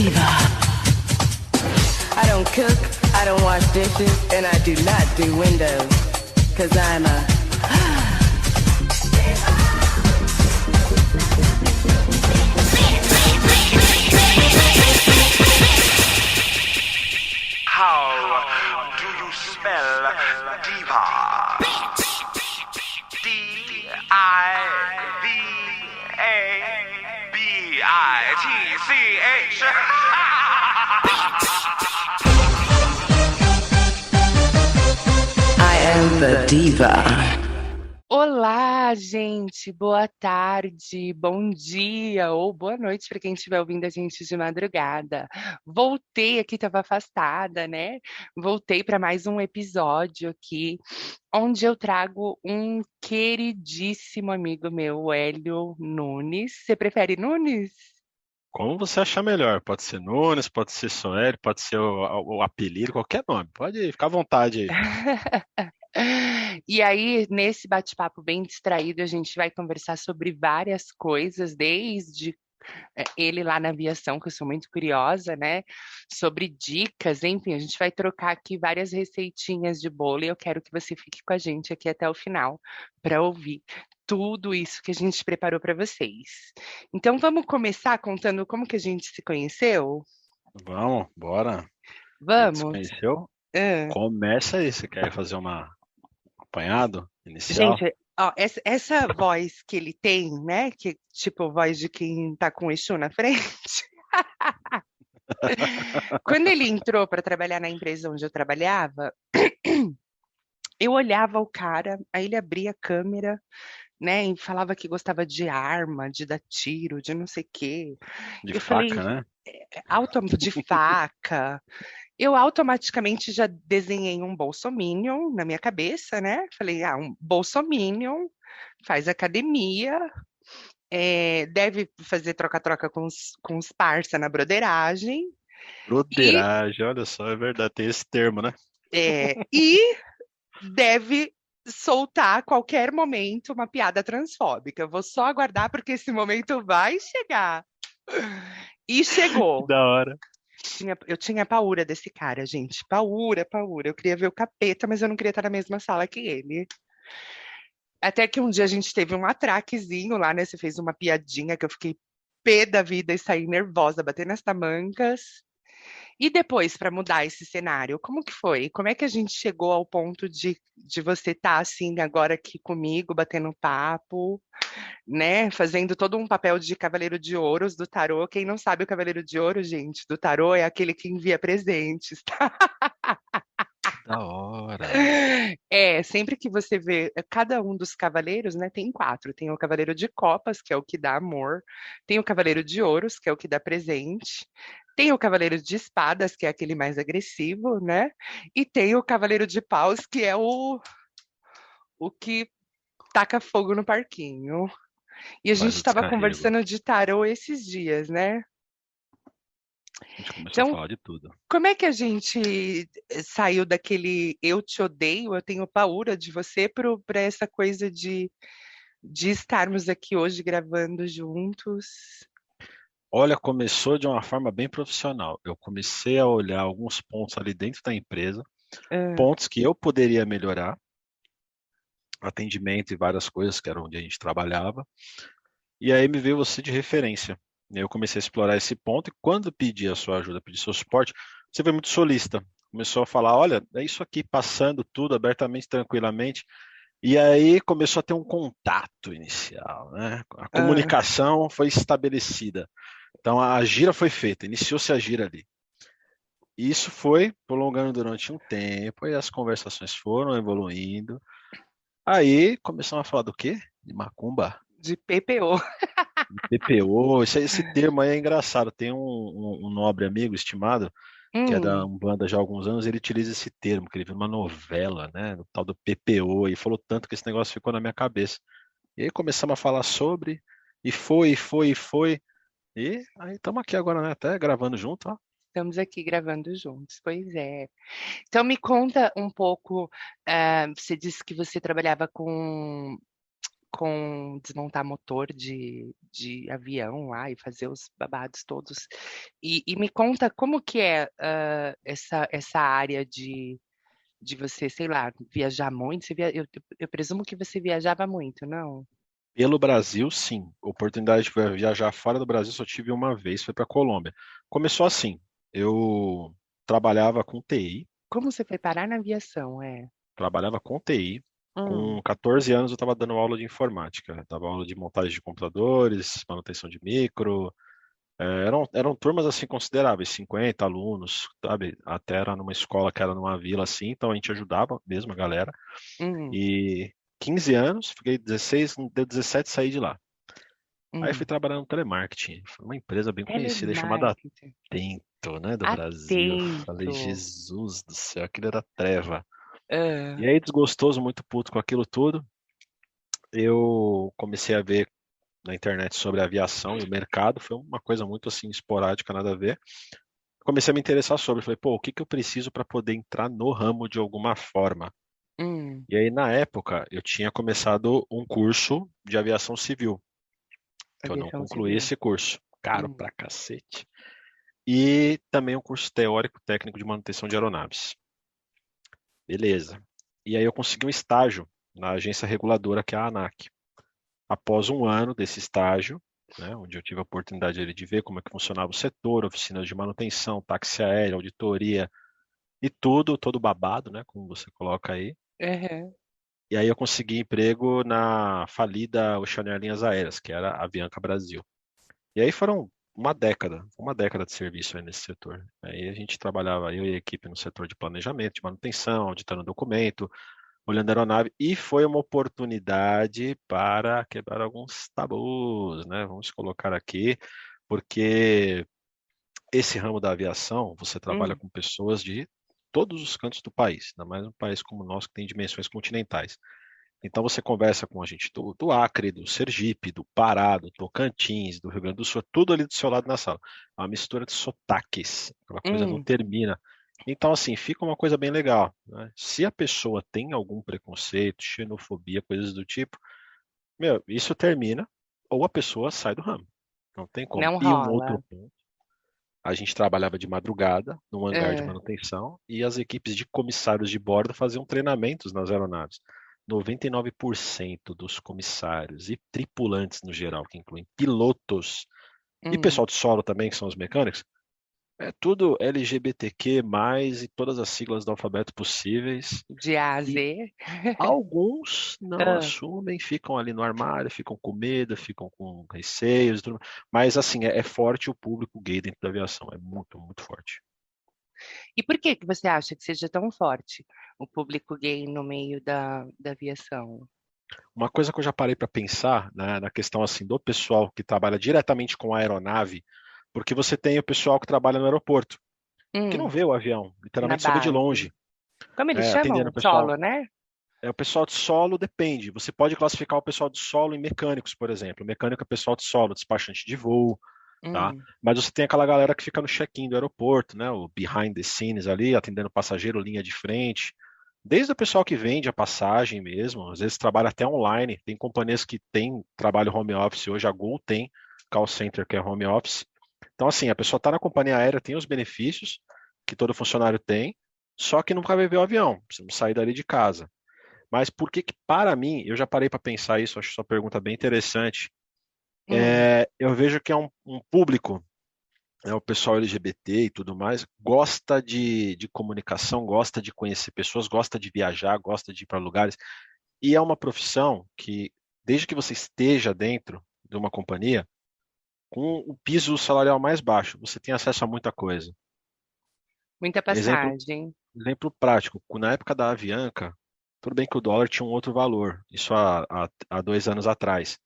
diva. I don't cook, I don't wash dishes, and I do not do windows, 'cause I'm a How do you spell diva? D-I-V-A-B-I-T-C-H. I am the diva. Olá, gente, boa tarde, bom dia ou boa noite para quem estiver ouvindo a gente de madrugada. Voltei aqui, estava afastada, né? Voltei para mais um episódio aqui, onde eu trago um queridíssimo amigo meu, o Hélio Nunes. Você prefere Nunes? Como você achar melhor. Pode ser Nunes, pode ser Soel, pode ser o apelido, qualquer nome. Pode ficar à vontade aí. E aí, nesse bate-papo bem distraído, a gente vai conversar sobre várias coisas, desde ele lá na aviação, que eu sou muito curiosa, né? Sobre dicas, enfim, a gente vai trocar aqui várias receitinhas de bolo e eu quero que você fique com a gente aqui até o final para ouvir tudo isso que a gente preparou para vocês. Então, vamos começar contando como que a gente se conheceu? Vamos, bora. A gente se Vamos? conheceu? Ah. Começa aí. Você quer fazer um apanhado inicial? Gente, ó, essa voz que ele tem, né? Que tipo voz de quem tá com o Exu na frente. Quando ele entrou para trabalhar na empresa onde eu trabalhava, eu olhava o cara, aí ele abria a câmera, né? E falava que gostava de arma, de dar tiro, de não sei o quê. De Eu faca, falei, né? de faca. Eu automaticamente já desenhei um bolsominion na minha cabeça, né? Falei, um bolsominion, faz academia, deve fazer troca-troca com os parça na broderagem, Broderagem, olha só, é verdade, tem esse termo, né? e deve soltar a qualquer momento uma piada transfóbica. Eu vou só aguardar porque esse momento vai chegar. E chegou. Que da hora. Eu tinha paura desse cara, gente. Paura. Eu queria ver o capeta, mas eu não queria estar na mesma sala que ele. Até que um dia a gente teve um atraquezinho lá, né? Você fez uma piadinha que eu fiquei pé da vida e saí nervosa, batendo as tamancas. E depois, para mudar esse cenário, como que foi? Como é que a gente chegou ao ponto de você estar assim agora aqui comigo, batendo papo, né? Fazendo todo um papel de Cavaleiro de Ouros do tarô. Quem não sabe o Cavaleiro de Ouro, gente, do tarô é aquele que envia presentes, tá? Da hora. Sempre que você vê cada um dos cavaleiros, né? Tem 4. Tem o Cavaleiro de Copas, que é o que dá amor. Tem o Cavaleiro de Ouros, que é o que dá presente. Tem o Cavaleiro de Espadas, que é aquele mais agressivo, né? E tem o Cavaleiro de Paus, que é o que taca fogo no parquinho. E a gente Faz o estava descarrego. conversando de tarô esses dias, né? A gente começou Então, a falar de tudo. como é que a gente saiu daquele eu te odeio, eu tenho paura de você, para essa coisa de estarmos aqui hoje gravando juntos? Olha, começou de uma forma bem profissional. Eu comecei a olhar alguns pontos ali dentro da empresa, Ah, pontos que eu poderia melhorar, atendimento e várias coisas, que era onde a gente trabalhava. E aí me veio você de referência. E aí eu comecei a explorar esse ponto e quando pedi a sua ajuda, pedi seu suporte, você foi muito solista. Começou a falar, olha, é isso aqui, passando tudo abertamente, tranquilamente. E aí começou a ter um contato inicial, né? A comunicação foi estabelecida. Então a gira foi feita, iniciou-se a gira ali. Isso foi prolongando durante um tempo, e as conversações foram evoluindo. Aí começamos a falar do quê? De macumba. de PPO. PPO, esse termo aí é engraçado. Tem um nobre amigo estimado, que é da Umbanda já há alguns anos, ele utiliza esse termo, que ele viu uma novela, né? O tal do PPO, e falou tanto que esse negócio ficou na minha cabeça. E aí começamos a falar sobre, e foi. E aí estamos aqui agora, né? Até gravando junto, ó. Estamos aqui gravando juntos, pois é. Então me conta um pouco, você disse que você trabalhava com com desmontar motor de avião lá e fazer os babados todos. E me conta como que é essa área de você, sei lá, viajar muito. Eu presumo que você viajava muito, não? Pelo Brasil, sim. Oportunidade de viajar fora do Brasil só tive uma vez, foi para Colômbia. Começou assim, eu trabalhava com TI, Como você foi parar na aviação, trabalhava com TI. Hum, Com 14 anos eu estava dando aula de informática, dava aula de montagem de computadores, manutenção de micro. Eram turmas assim consideráveis, 50 alunos, sabe? Até era numa escola que era numa vila assim, então a gente ajudava mesmo a galera. hum, E 15 anos, fiquei 16, deu 17 saí de lá. Aí fui hum. trabalhar no telemarketing. Foi uma empresa bem conhecida chamada Telemarketing. Atento, né, do Brasil. Falei, Atento. Jesus do céu, aquilo era treva. Ah, E aí, desgostoso, muito puto com aquilo tudo, eu comecei a ver na internet sobre aviação e o mercado. Foi uma coisa muito assim esporádica, nada a ver. Comecei a me interessar sobre. Falei, pô, o que que eu preciso para poder entrar no ramo de alguma forma? hum, E aí, na época, eu tinha começado um curso de aviação civil, que eu não aviação concluí civil. esse curso. Caro Hum, pra cacete. E também um curso teórico técnico de manutenção de aeronaves. Beleza. E aí eu consegui um estágio na agência reguladora que é a ANAC. Após um ano desse estágio, né, onde eu tive a oportunidade ali de ver como é que funcionava o setor, oficinas de manutenção, táxi aéreo, auditoria e tudo, todo babado, né, como você coloca aí. aham, E aí eu consegui emprego na falida Oceanair Linhas Aéreas, que era a Avianca Brasil. E aí foram uma década de serviço aí nesse setor. Aí a gente trabalhava, eu e a equipe, no setor de planejamento, de manutenção, auditando documento, olhando a aeronave, e foi uma oportunidade para quebrar alguns tabus, né? Vamos colocar aqui, porque esse ramo da aviação, você trabalha hum, com pessoas de todos os cantos do país, ainda mais um país como o nosso que tem dimensões continentais. Então você conversa com a gente do Acre, do Sergipe, do Pará, do Tocantins, do Rio Grande do Sul, é tudo ali do seu lado na sala. É uma mistura de sotaques, aquela coisa não hum. termina. Então, assim, fica uma coisa bem legal, né? Se a pessoa tem algum preconceito, xenofobia, coisas do tipo, meu, isso termina ou a pessoa sai do ramo. Não tem como. Não E um outro rola. ponto, a gente trabalhava de madrugada num hangar de Ah, manutenção e as equipes de comissários de bordo faziam treinamentos nas aeronaves. 99% dos comissários e tripulantes no geral, que incluem pilotos e hum. pessoal de solo também, que são os mecânicos, é tudo LGBTQ+, e todas as siglas do alfabeto possíveis. De A a E Z. alguns não Ah. assumem, ficam ali no armário, ficam com medo, ficam com receios e tudo mais. Mas assim, é forte o público gay dentro da aviação, é muito, muito forte. E por que que você acha que seja tão forte o público gay no meio da aviação? Uma coisa que eu já parei para pensar, né, na questão assim do pessoal que trabalha diretamente com a aeronave, porque você tem o pessoal que trabalha no aeroporto, que não Hum, vê o avião, na literalmente só vê de base. longe, Como eles atendendo chamam? o pessoal. Solo, né? O pessoal de solo depende. Você pode classificar o pessoal de solo em mecânicos, por exemplo. Mecânico é pessoal de solo, despachante de voo, tá? Hum, Mas você tem aquela galera que fica no check-in do aeroporto, né? O behind the scenes ali, atendendo passageiro, linha de frente. Desde o pessoal que vende a passagem mesmo, às vezes trabalha até online. Tem companhias que têm trabalho home office hoje, a Gol tem call center que é home office. Então, assim, a pessoa está na companhia aérea, tem os benefícios que todo funcionário tem, só que nunca vai ver o avião, precisa sair dali de casa. Mas por que que, para mim, eu já parei para pensar isso, acho sua pergunta bem interessante. hum, Eu vejo que é um público, o pessoal LGBT e tudo mais, gosta de comunicação, gosta de conhecer pessoas, gosta de viajar, gosta de ir para lugares. E é uma profissão que, desde que você esteja dentro de uma companhia, com o piso salarial mais baixo, você tem acesso a muita coisa. muita Exemplo, passagem. exemplo prático, na época da Avianca, tudo bem que o dólar tinha um outro valor, isso há 2 anos atrás.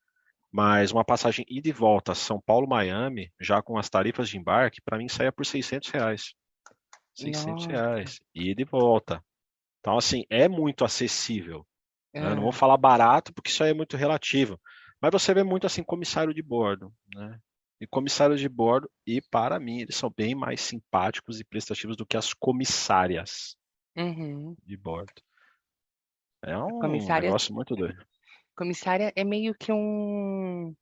Mas uma passagem ida e volta São Paulo-Miami, já com as tarifas de embarque, para mim saía por R$ 600. seiscentos Nossa. reais, ida e volta. Então, assim, é muito acessível, né? Não vou Ah, falar barato, porque isso aí é muito relativo. Mas você vê muito, assim, comissário de bordo, né? E comissários de bordo, e para mim, eles são bem mais simpáticos e prestativos do que as comissárias uhum. de bordo. É A um comissária, negócio muito doido. Comissária é meio que um.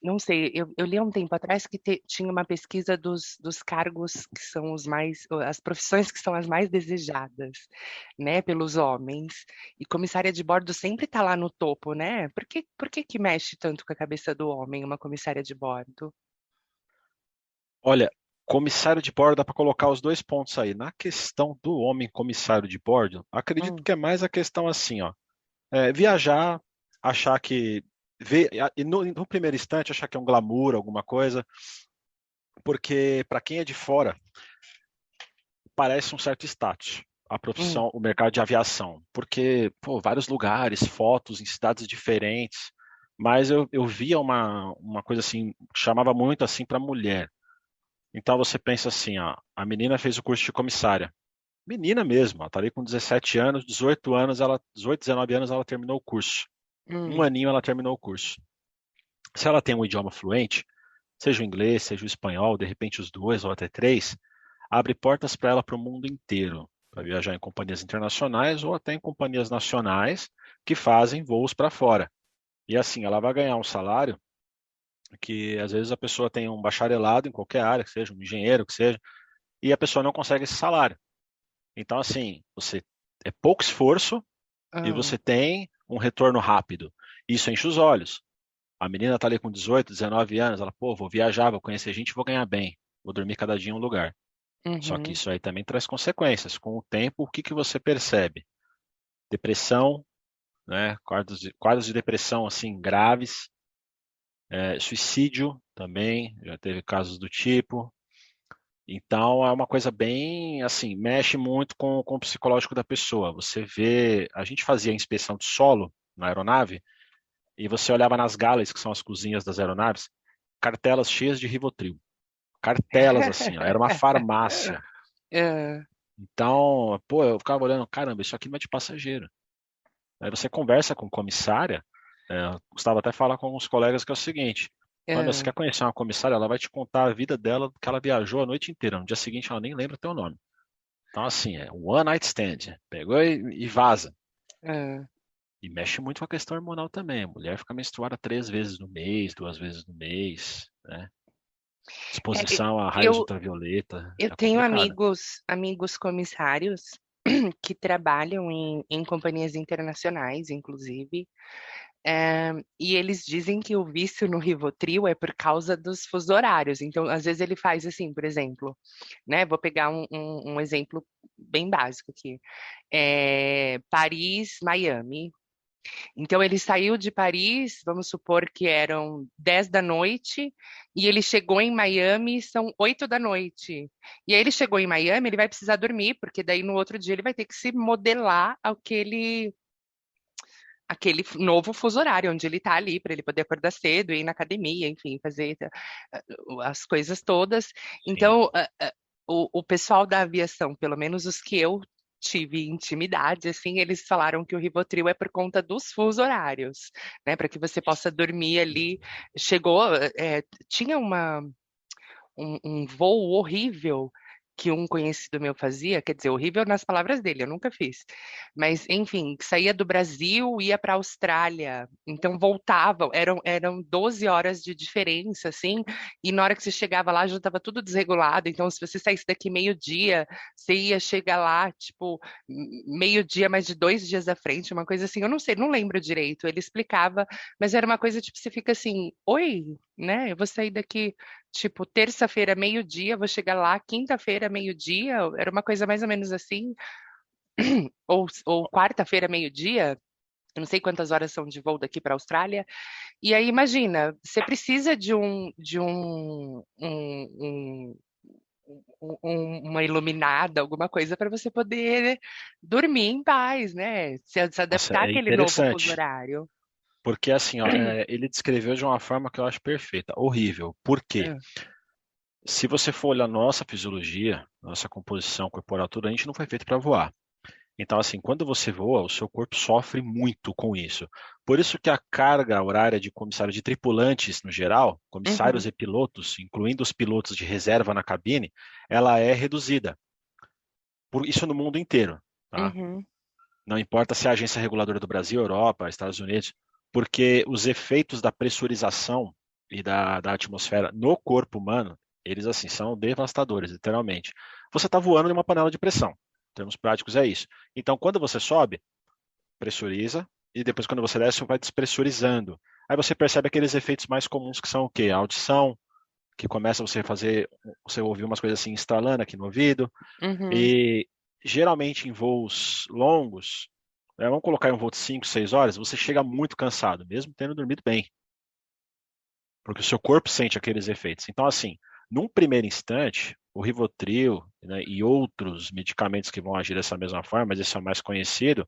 Não sei, eu li há um tempo atrás que tinha uma pesquisa dos cargos que são os mais, as profissões que são as mais desejadas, né, pelos homens. E comissária de bordo sempre está lá no topo, né? Por que mexe tanto com a cabeça do homem uma comissária de bordo? Olha, comissário de bordo, dá para colocar os dois pontos aí. Na questão do homem comissário de bordo, acredito Hum, que é mais a questão assim, ó. Viajar, achar que. E no primeiro instante, achar que é um glamour, alguma coisa, porque para quem é de fora, parece um certo status a hum, profissão, o mercado de aviação, porque, pô, vários lugares, fotos em cidades diferentes, mas eu via uma coisa assim, chamava muito assim para mulher. Então você pensa assim, ó, a menina fez o curso de comissária. Menina mesmo, ela tá ali com 17 anos, 18 anos, 18, 19 anos ela terminou o curso. Um hum. aninho ela terminou o curso. Se ela tem um idioma fluente, seja o inglês, seja o espanhol, de repente os dois ou até três, abre portas para ela para o mundo inteiro, para viajar em companhias internacionais ou até em companhias nacionais que fazem voos para fora. E assim, ela vai ganhar um salário que às vezes a pessoa tem um bacharelado em qualquer área, que seja um engenheiro, que seja, e a pessoa não consegue esse salário. Então, assim, você é pouco esforço e Ah, você tem um retorno rápido. Isso enche os olhos. A menina está ali com 18, 19 anos, ela, pô, vou viajar, vou conhecer gente, vou ganhar bem, vou dormir cada dia em um lugar. Só que uhum. isso aí também traz consequências. Com o tempo, o que que você percebe? Depressão, né? Quadros de depressão assim graves, suicídio também, já teve casos do tipo. Então é uma coisa bem assim, mexe muito com o psicológico da pessoa. Você vê, a gente fazia inspeção de solo na aeronave e você olhava nas galas, que são as cozinhas das aeronaves, cartelas cheias de Rivotril. Cartelas assim, ó, era uma farmácia. Ah, Então, pô, eu ficava olhando, caramba, isso aqui não é de passageiro. Aí você conversa com comissária, Gustavo até falar com alguns colegas que é o seguinte, fala, "Meu, você ah. quer conhecer uma comissária, ela vai te contar a vida dela, que ela viajou a noite inteira. No dia seguinte ela nem lembra o teu nome. Então, assim, é um one night stand. Pegou e vaza. Ah. E mexe muito com a questão hormonal também. A mulher fica menstruada 3 vezes no mês, 2 vezes no mês, né? É, Exposição a raios eu, ultravioleta, eu é tenho complicado. amigos comissários que trabalham em companhias internacionais, inclusive, e eles dizem que o vício no Rivotril é por causa dos fusos horários. Então, às vezes ele faz assim, por exemplo, né? Vou pegar um exemplo bem básico aqui. Paris, Miami. Então ele saiu de Paris, vamos supor que eram 10 da noite, e ele chegou em Miami, são 8 da noite. E aí ele chegou em Miami, ele vai precisar dormir, porque daí no outro dia ele vai ter que se modelar aquele novo fuso horário, onde ele está ali, para ele poder acordar cedo, ir na academia, enfim, fazer as coisas todas. Sim. Então, o pessoal da aviação, pelo menos os que eu tive intimidade, assim, eles falaram que o Rivotril é por conta dos fusos horários, né, para que você possa dormir ali. Chegou, tinha um voo horrível que um conhecido meu fazia, quer dizer, horrível nas palavras dele, eu nunca fiz. Mas, enfim, saía do Brasil, ia para a Austrália, então voltavam, eram 12 horas de diferença, assim, e na hora que você chegava lá já estava tudo desregulado, então se você saísse daqui meio-dia, você ia chegar lá, tipo, meio-dia, mais de 2 dias à frente, uma coisa assim, eu não sei, não lembro direito, ele explicava, mas era uma coisa, tipo, você fica assim, oi, né, eu vou sair daqui tipo, terça-feira, meio-dia, vou chegar lá, quinta-feira, meio-dia, era uma coisa mais ou menos assim, ou quarta-feira, meio-dia, eu não sei quantas horas são de voo daqui para a Austrália. E aí, imagina, você precisa uma iluminada, alguma coisa para você poder dormir em paz, né? Se Nossa, adaptar é àquele novo fuso interessante. horário. Porque assim, ó, ele descreveu de uma forma que eu acho perfeita, horrível. Por quê? É. Se você for olhar nossa fisiologia, nossa composição corporal, tudo, a gente não foi feito para voar. Então, assim, quando você voa, o seu corpo sofre muito com isso. Por isso que a carga horária de comissário de tripulantes, no geral, comissários Uhum, e pilotos, incluindo os pilotos de reserva na cabine, ela é reduzida. Por isso no mundo inteiro, tá? uhum, Não importa se é a agência reguladora do Brasil, Europa, Estados Unidos, porque os efeitos da pressurização e da atmosfera no corpo humano, eles assim são devastadores, literalmente. Você está voando em uma panela de pressão. Em termos práticos é isso. Então, quando você sobe, pressuriza, e depois quando você desce, vai despressurizando. Aí você percebe aqueles efeitos mais comuns que são o quê? A audição, que começa você ouvir umas coisas assim estralando aqui no ouvido, Uhum. e geralmente em voos longos, vamos colocar em um voo de 5, 6 horas, você chega muito cansado, mesmo tendo dormido bem. Porque o seu corpo sente aqueles efeitos. Então, assim, num primeiro instante, o Rivotril, né, e outros medicamentos que vão agir dessa mesma forma, mas esse é o mais conhecido,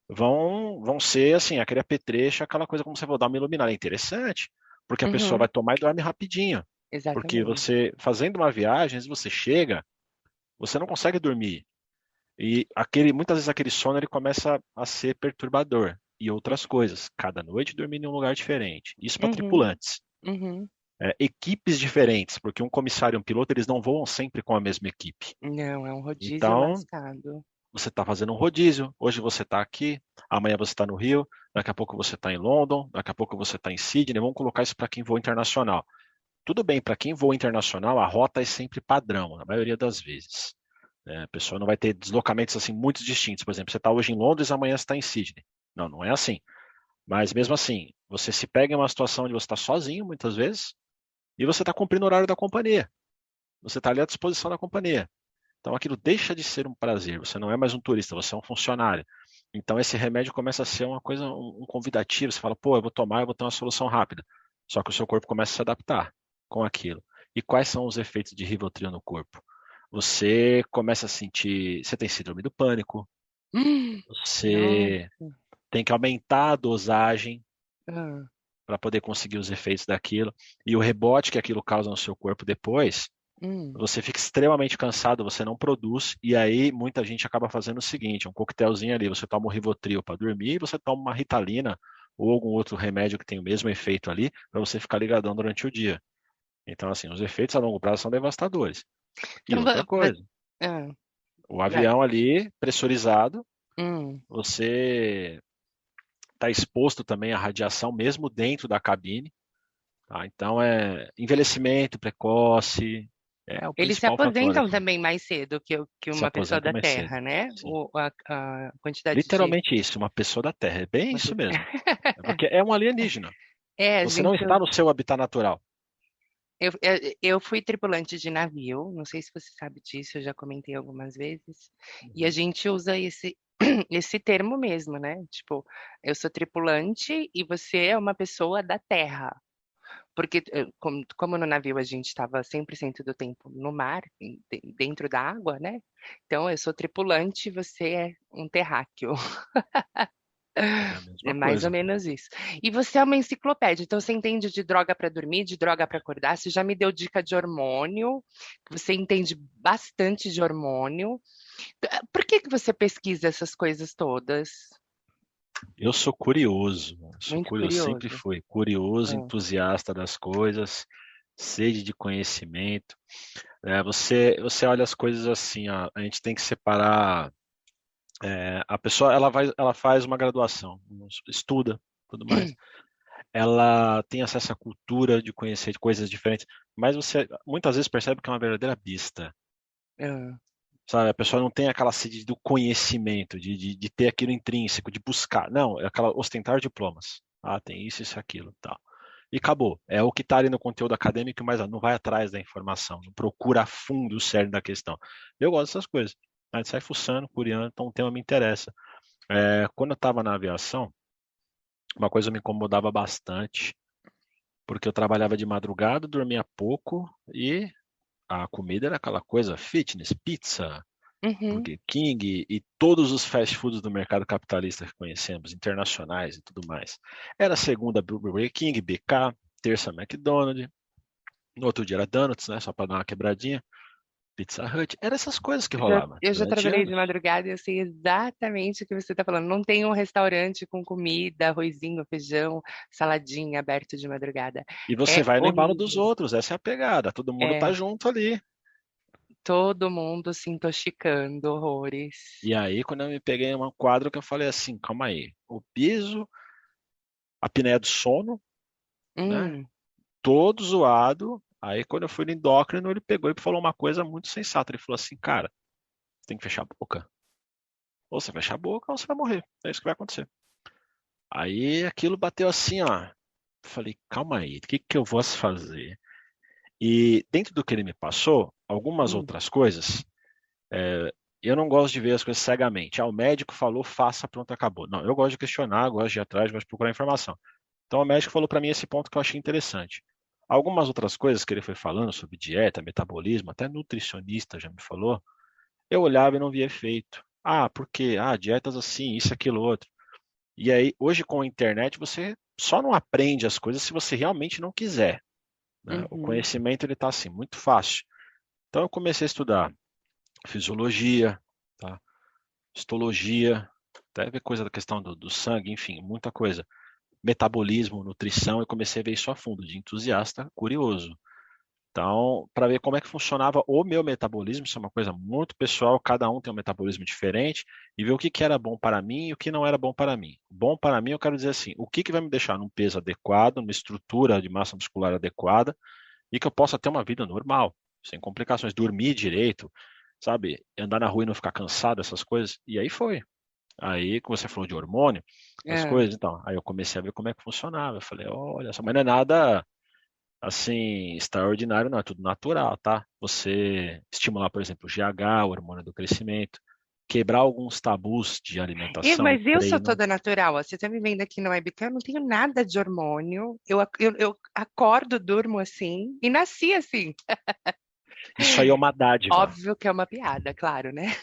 vão ser assim, aquele apetrecho, aquela coisa como você vai dar uma iluminada. É interessante, porque a pessoa Uhum. vai tomar e dorme rapidinho. Porque Exatamente. você, fazendo uma viagem, você chega, você não consegue dormir. E muitas vezes aquele sono ele começa a ser perturbador. E outras coisas. Cada noite dormir em um lugar diferente. Isso para Uhum. tripulantes. Uhum. Equipes diferentes, porque um comissário e um piloto eles não voam sempre com a mesma equipe. Não, é um rodízio Então, lascado. você está fazendo um rodízio. Hoje você está aqui, amanhã você está no Rio, daqui a pouco você está em London, daqui a pouco você está em Sydney. Vamos colocar isso para quem voa internacional. Tudo bem, para quem voa internacional, a rota é sempre padrão, na maioria das vezes. A pessoa não vai ter deslocamentos assim muito distintos. Por exemplo, você está hoje em Londres, amanhã você está em Sydney. Não, não é assim. Mas mesmo assim, você se pega em uma situação onde você está sozinho, muitas vezes, e você está cumprindo o horário da companhia. Você está ali à disposição da companhia. Então aquilo deixa de ser um prazer. Você não é mais um turista, você é um funcionário. Então esse remédio começa a ser uma coisa, um convidativo. Você fala, pô, eu vou tomar, eu vou ter uma solução rápida. Só que o seu corpo começa a se adaptar com aquilo. E quais são os efeitos de Rivotril no corpo? Você começa a sentir, você tem síndrome do pânico, você Nossa. tem que aumentar a dosagem Ah. para poder conseguir os efeitos daquilo. E o rebote que aquilo causa no seu corpo depois, Hum. você fica extremamente cansado, você não produz, e aí muita gente acaba fazendo o seguinte, um coquetelzinho ali, você toma um Rivotril para dormir, e você toma uma Ritalina ou algum outro remédio que tem o mesmo efeito ali, para você ficar ligadão durante o dia. Então, assim, os efeitos a longo prazo são devastadores. E Então, outra coisa, ah, o vai. avião ali, pressurizado, Hum. você está exposto também à radiação mesmo dentro da cabine, tá? Então, envelhecimento precoce, é o Eles se principal fator aposentam aqui. também mais cedo que Se uma pessoa aposenta da mais cedo. Terra, né? Sim. A quantidade de. Literalmente isso, uma pessoa da Terra. É bem isso Você- mesmo. É porque é um alienígena. É, Você não gente, está no seu habitat natural. eu fui tripulante de navio, não sei se você sabe disso, eu já comentei algumas vezes, e a gente usa esse termo mesmo, né? Tipo, eu sou tripulante e você é uma pessoa da Terra. Porque, como no navio a gente estava 100% do tempo no mar, dentro da água, né? Então, eu sou tripulante e você é um terráqueo. É a É mesma mais ou coisa. menos isso. E você é uma enciclopédia, então você entende de droga para dormir, de droga para acordar. Você já me deu dica de hormônio, você entende bastante de hormônio. Por que que você pesquisa essas coisas todas? Eu sou curioso. Muito Eu sempre curioso. fui curioso, Ah. entusiasta das coisas, sede de conhecimento. Você olha as coisas assim, ó, a gente tem que separar. A pessoa ela faz uma graduação, estuda, tudo mais. Ela tem acesso à cultura de conhecer coisas diferentes, mas você muitas vezes percebe que é uma verdadeira besta. Ah. Sabe? A pessoa não tem aquela sede do conhecimento, de ter aquilo intrínseco, de buscar. Não, é aquela ostentar diplomas. Ah, tem isso, isso, aquilo, tal. E acabou. É o que está ali no conteúdo acadêmico, mas não vai atrás da informação, não procura a fundo o cerne da questão. Eu gosto dessas coisas. A gente sai fuçando, curiando, então o tema me interessa. Quando eu estava na aviação, uma coisa me incomodava bastante, porque eu trabalhava de madrugada, dormia pouco e a comida era aquela coisa fitness, pizza, Uhum. Burger King e todos os fast foods do mercado capitalista que conhecemos, internacionais e tudo mais. Era segunda Burger King, BK, terça McDonald's, no outro dia era Donuts, né, só para dar uma quebradinha, Pizza Hut, eram essas coisas que rolavam Eu já durante trabalhei de anos. madrugada e eu sei exatamente o que você está falando. Não tem um restaurante com comida, arrozinho, feijão, saladinha aberto de madrugada. E você É vai no embalo dos horrível. outros, essa é a pegada, todo mundo tá É, junto ali. todo mundo se intoxicando, horrores. E aí, quando eu me peguei em um quadro que eu falei assim, calma aí, o piso, a apneia do sono, né? Hum, Todo zoado. Aí, quando eu fui no endócrino, ele pegou e falou uma coisa muito sensata. Ele falou assim, cara, você tem que fechar a boca. Ou você fecha a boca ou você vai morrer. É isso que vai acontecer. Aí aquilo bateu assim, ó. Falei, calma aí, o que que eu vou fazer? E dentro do que ele me passou, algumas hum, outras coisas, eu não gosto de ver as coisas cegamente. Ah, o médico falou, faça, pronto, acabou. Não, eu gosto de questionar, gosto de ir atrás, gosto de procurar informação. Então o médico falou para mim esse ponto que eu achei interessante. Algumas outras coisas que ele foi falando sobre dieta, metabolismo, até nutricionista já me falou, eu olhava e não via efeito. Ah, por quê? Ah, dietas assim, isso, aquilo, outro. E aí, hoje com a internet, você só não aprende as coisas se você realmente não quiser, né? O uhum. conhecimento ele está assim, muito fácil. Então eu comecei a estudar fisiologia, tá? Histologia, até ver coisa da questão do sangue, enfim, muita coisa. Metabolismo, nutrição, eu comecei a ver isso a fundo, de entusiasta curioso. Então, para ver como é que funcionava o meu metabolismo, isso é uma coisa muito pessoal, cada um tem um metabolismo diferente, e ver o que que era bom para mim e o que não era bom para mim. Bom para mim, eu quero dizer assim, o que que vai me deixar num peso adequado, numa estrutura de massa muscular adequada, e que eu possa ter uma vida normal, sem complicações, dormir direito, sabe? Andar na rua e não ficar cansado, essas coisas. E aí foi. Aí, como você falou de hormônio, as É. coisas, então, aí eu comecei a ver como é que funcionava. Eu falei, olha só, mas não é nada assim, extraordinário, não, é tudo natural, tá? Você estimular, por exemplo, o GH, o hormônio do crescimento, quebrar alguns tabus de alimentação e Mas eu sou treino. toda natural, ó. Você tá me vendo aqui no webcam, eu não tenho nada de hormônio. Eu acordo, durmo assim e nasci assim. Isso aí é uma dádiva. Óbvio que é uma piada, claro, né?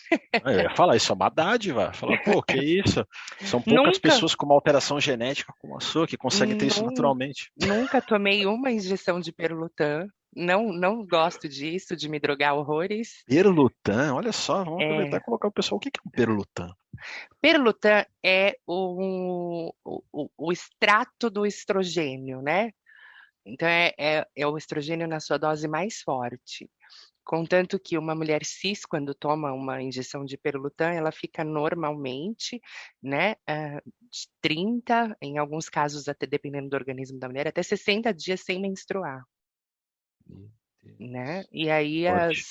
Eu ia falar, isso é uma dádiva. Falar, pô, que isso? São poucas Nunca, pessoas com uma alteração genética como a sua que conseguem ter isso nun- naturalmente. nunca tomei uma injeção de Perlutan. Não, não gosto disso, de me drogar horrores. Perlutan, olha só, vamos aproveitar e É, colocar o pessoal. O que que é um perlutan? Perlutan é o extrato do estrogênio, né? Então, é o estrogênio na sua dose mais forte. Contanto que uma mulher cis, quando toma uma injeção de Perlutan, ela fica normalmente, né, de 30, em alguns casos, até dependendo do organismo da mulher, até 60 dias sem menstruar, Meu né? Deus. E aí Forte.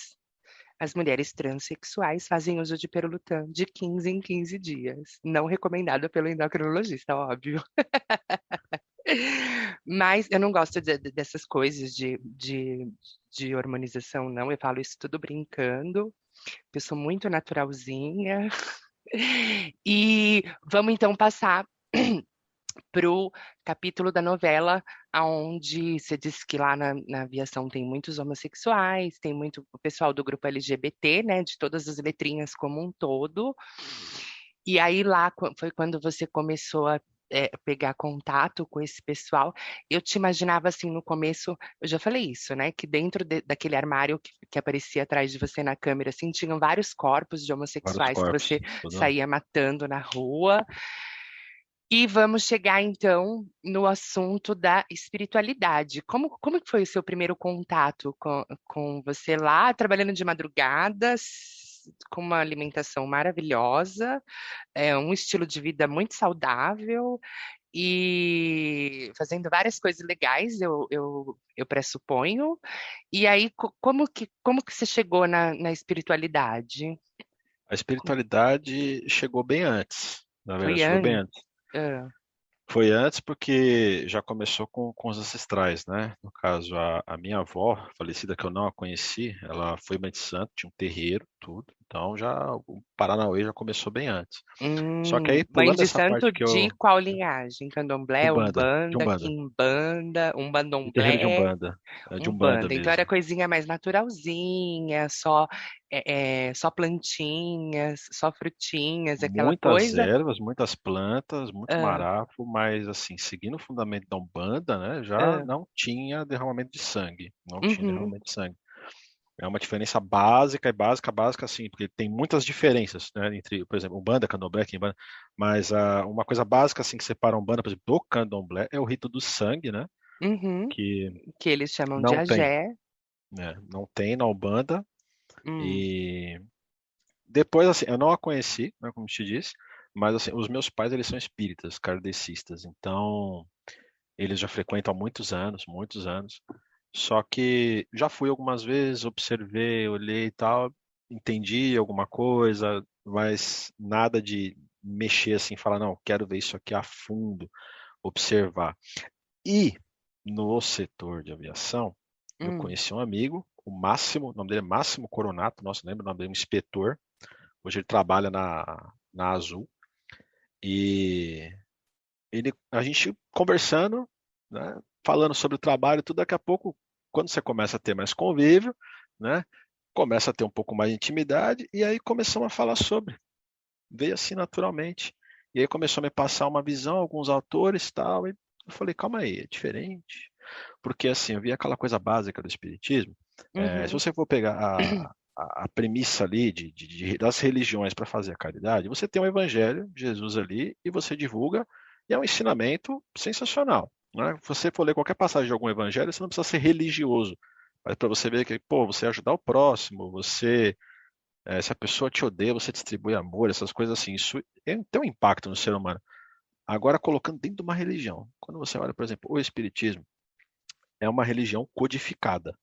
as mulheres transexuais fazem uso de Perlutan de 15 em 15 dias. Não recomendado pelo endocrinologista, óbvio. Mas eu não gosto dessas coisas de hormonização, não. Eu falo isso tudo brincando. Eu sou muito naturalzinha. E vamos então passar para o capítulo da novela, onde você disse que lá na aviação tem muitos homossexuais, tem muito o pessoal do grupo LGBT, né? De todas as letrinhas como um todo. E aí lá foi quando você começou a pegar contato com esse pessoal. Eu te imaginava assim no começo, eu já falei isso, né? Que dentro daquele armário que aparecia atrás de você na câmera, assim, tinham vários corpos de Vários homossexuais que corpos. você Tudo. saía matando na rua. E vamos chegar então no assunto da espiritualidade. Como que foi o seu primeiro contato com você lá, trabalhando de madrugada, com uma alimentação maravilhosa, um estilo de vida muito saudável e fazendo várias coisas legais, eu pressuponho. E aí, como que você chegou na espiritualidade? A espiritualidade chegou bem antes. Na verdade, Foi chegou bem antes? antes. Foi antes porque já começou com os ancestrais, né? No caso, a minha avó, falecida, que eu não a conheci, ela foi mãe de santo, tinha um terreiro, tudo. Então já o Paranauê já começou bem antes. Só que aí, Mãe pulando de essa santo parte que de eu. qual linhagem? Candomblé, De Umbanda, Umbanda. Quimbanda, De terreiro de Umbandomblé, Umbanda. É de Umbanda Umbanda. Então era mesmo. coisinha mais naturalzinha, só plantinhas, só frutinhas, aquela Muitas coisa. ervas, muitas plantas, muito Ah, marafo, mas assim, seguindo o fundamento da Umbanda, né, já ah, não tinha derramamento de sangue. Não tinha uhum, derramamento de sangue. É uma diferença básica e básica, básica, assim, porque tem muitas diferenças, né, entre, por exemplo, Umbanda, Candomblé, Quimbanda, mas uma coisa básica, assim, que separa a Umbanda, por exemplo, do Candomblé é o rito do sangue, né, uhum, que que eles chamam de não tem, agé. né, não tem na Umbanda, Hum, E depois, assim, eu não a conheci, né, como te disse, mas assim, os meus pais, eles são espíritas, kardecistas, então eles já frequentam há muitos anos. Só que já fui algumas vezes, observei, olhei e tal, entendi alguma coisa, mas nada de mexer assim, falar, não, quero ver isso aqui a fundo, observar. E no setor de aviação, eu hum, conheci um amigo, o Máximo, o nome dele é Máximo Coronato, nossa, lembra o nome dele, um inspetor. Hoje ele trabalha na Azul. E a gente conversando, né, falando sobre o trabalho, tudo daqui a pouco, quando você começa a ter mais convívio, né, começa a ter um pouco mais de intimidade, e aí começamos a falar sobre, veio assim naturalmente. E aí começou a me passar uma visão, alguns autores e tal, e eu falei, calma aí, é diferente. Porque assim, eu vi aquela coisa básica do espiritismo. Se uhum, você for pegar a premissa ali das religiões para fazer a caridade, você tem o Evangelho de Jesus ali e você divulga, e é um ensinamento sensacional. Né? Se você for ler qualquer passagem de algum evangelho, você não precisa ser religioso. Mas para você ver que, pô, você ajudar o próximo, se a pessoa te odeia, você distribui amor, essas coisas assim, isso tem um impacto no ser humano. Agora, colocando dentro de uma religião, quando você olha, por exemplo, o Espiritismo, é uma religião codificada,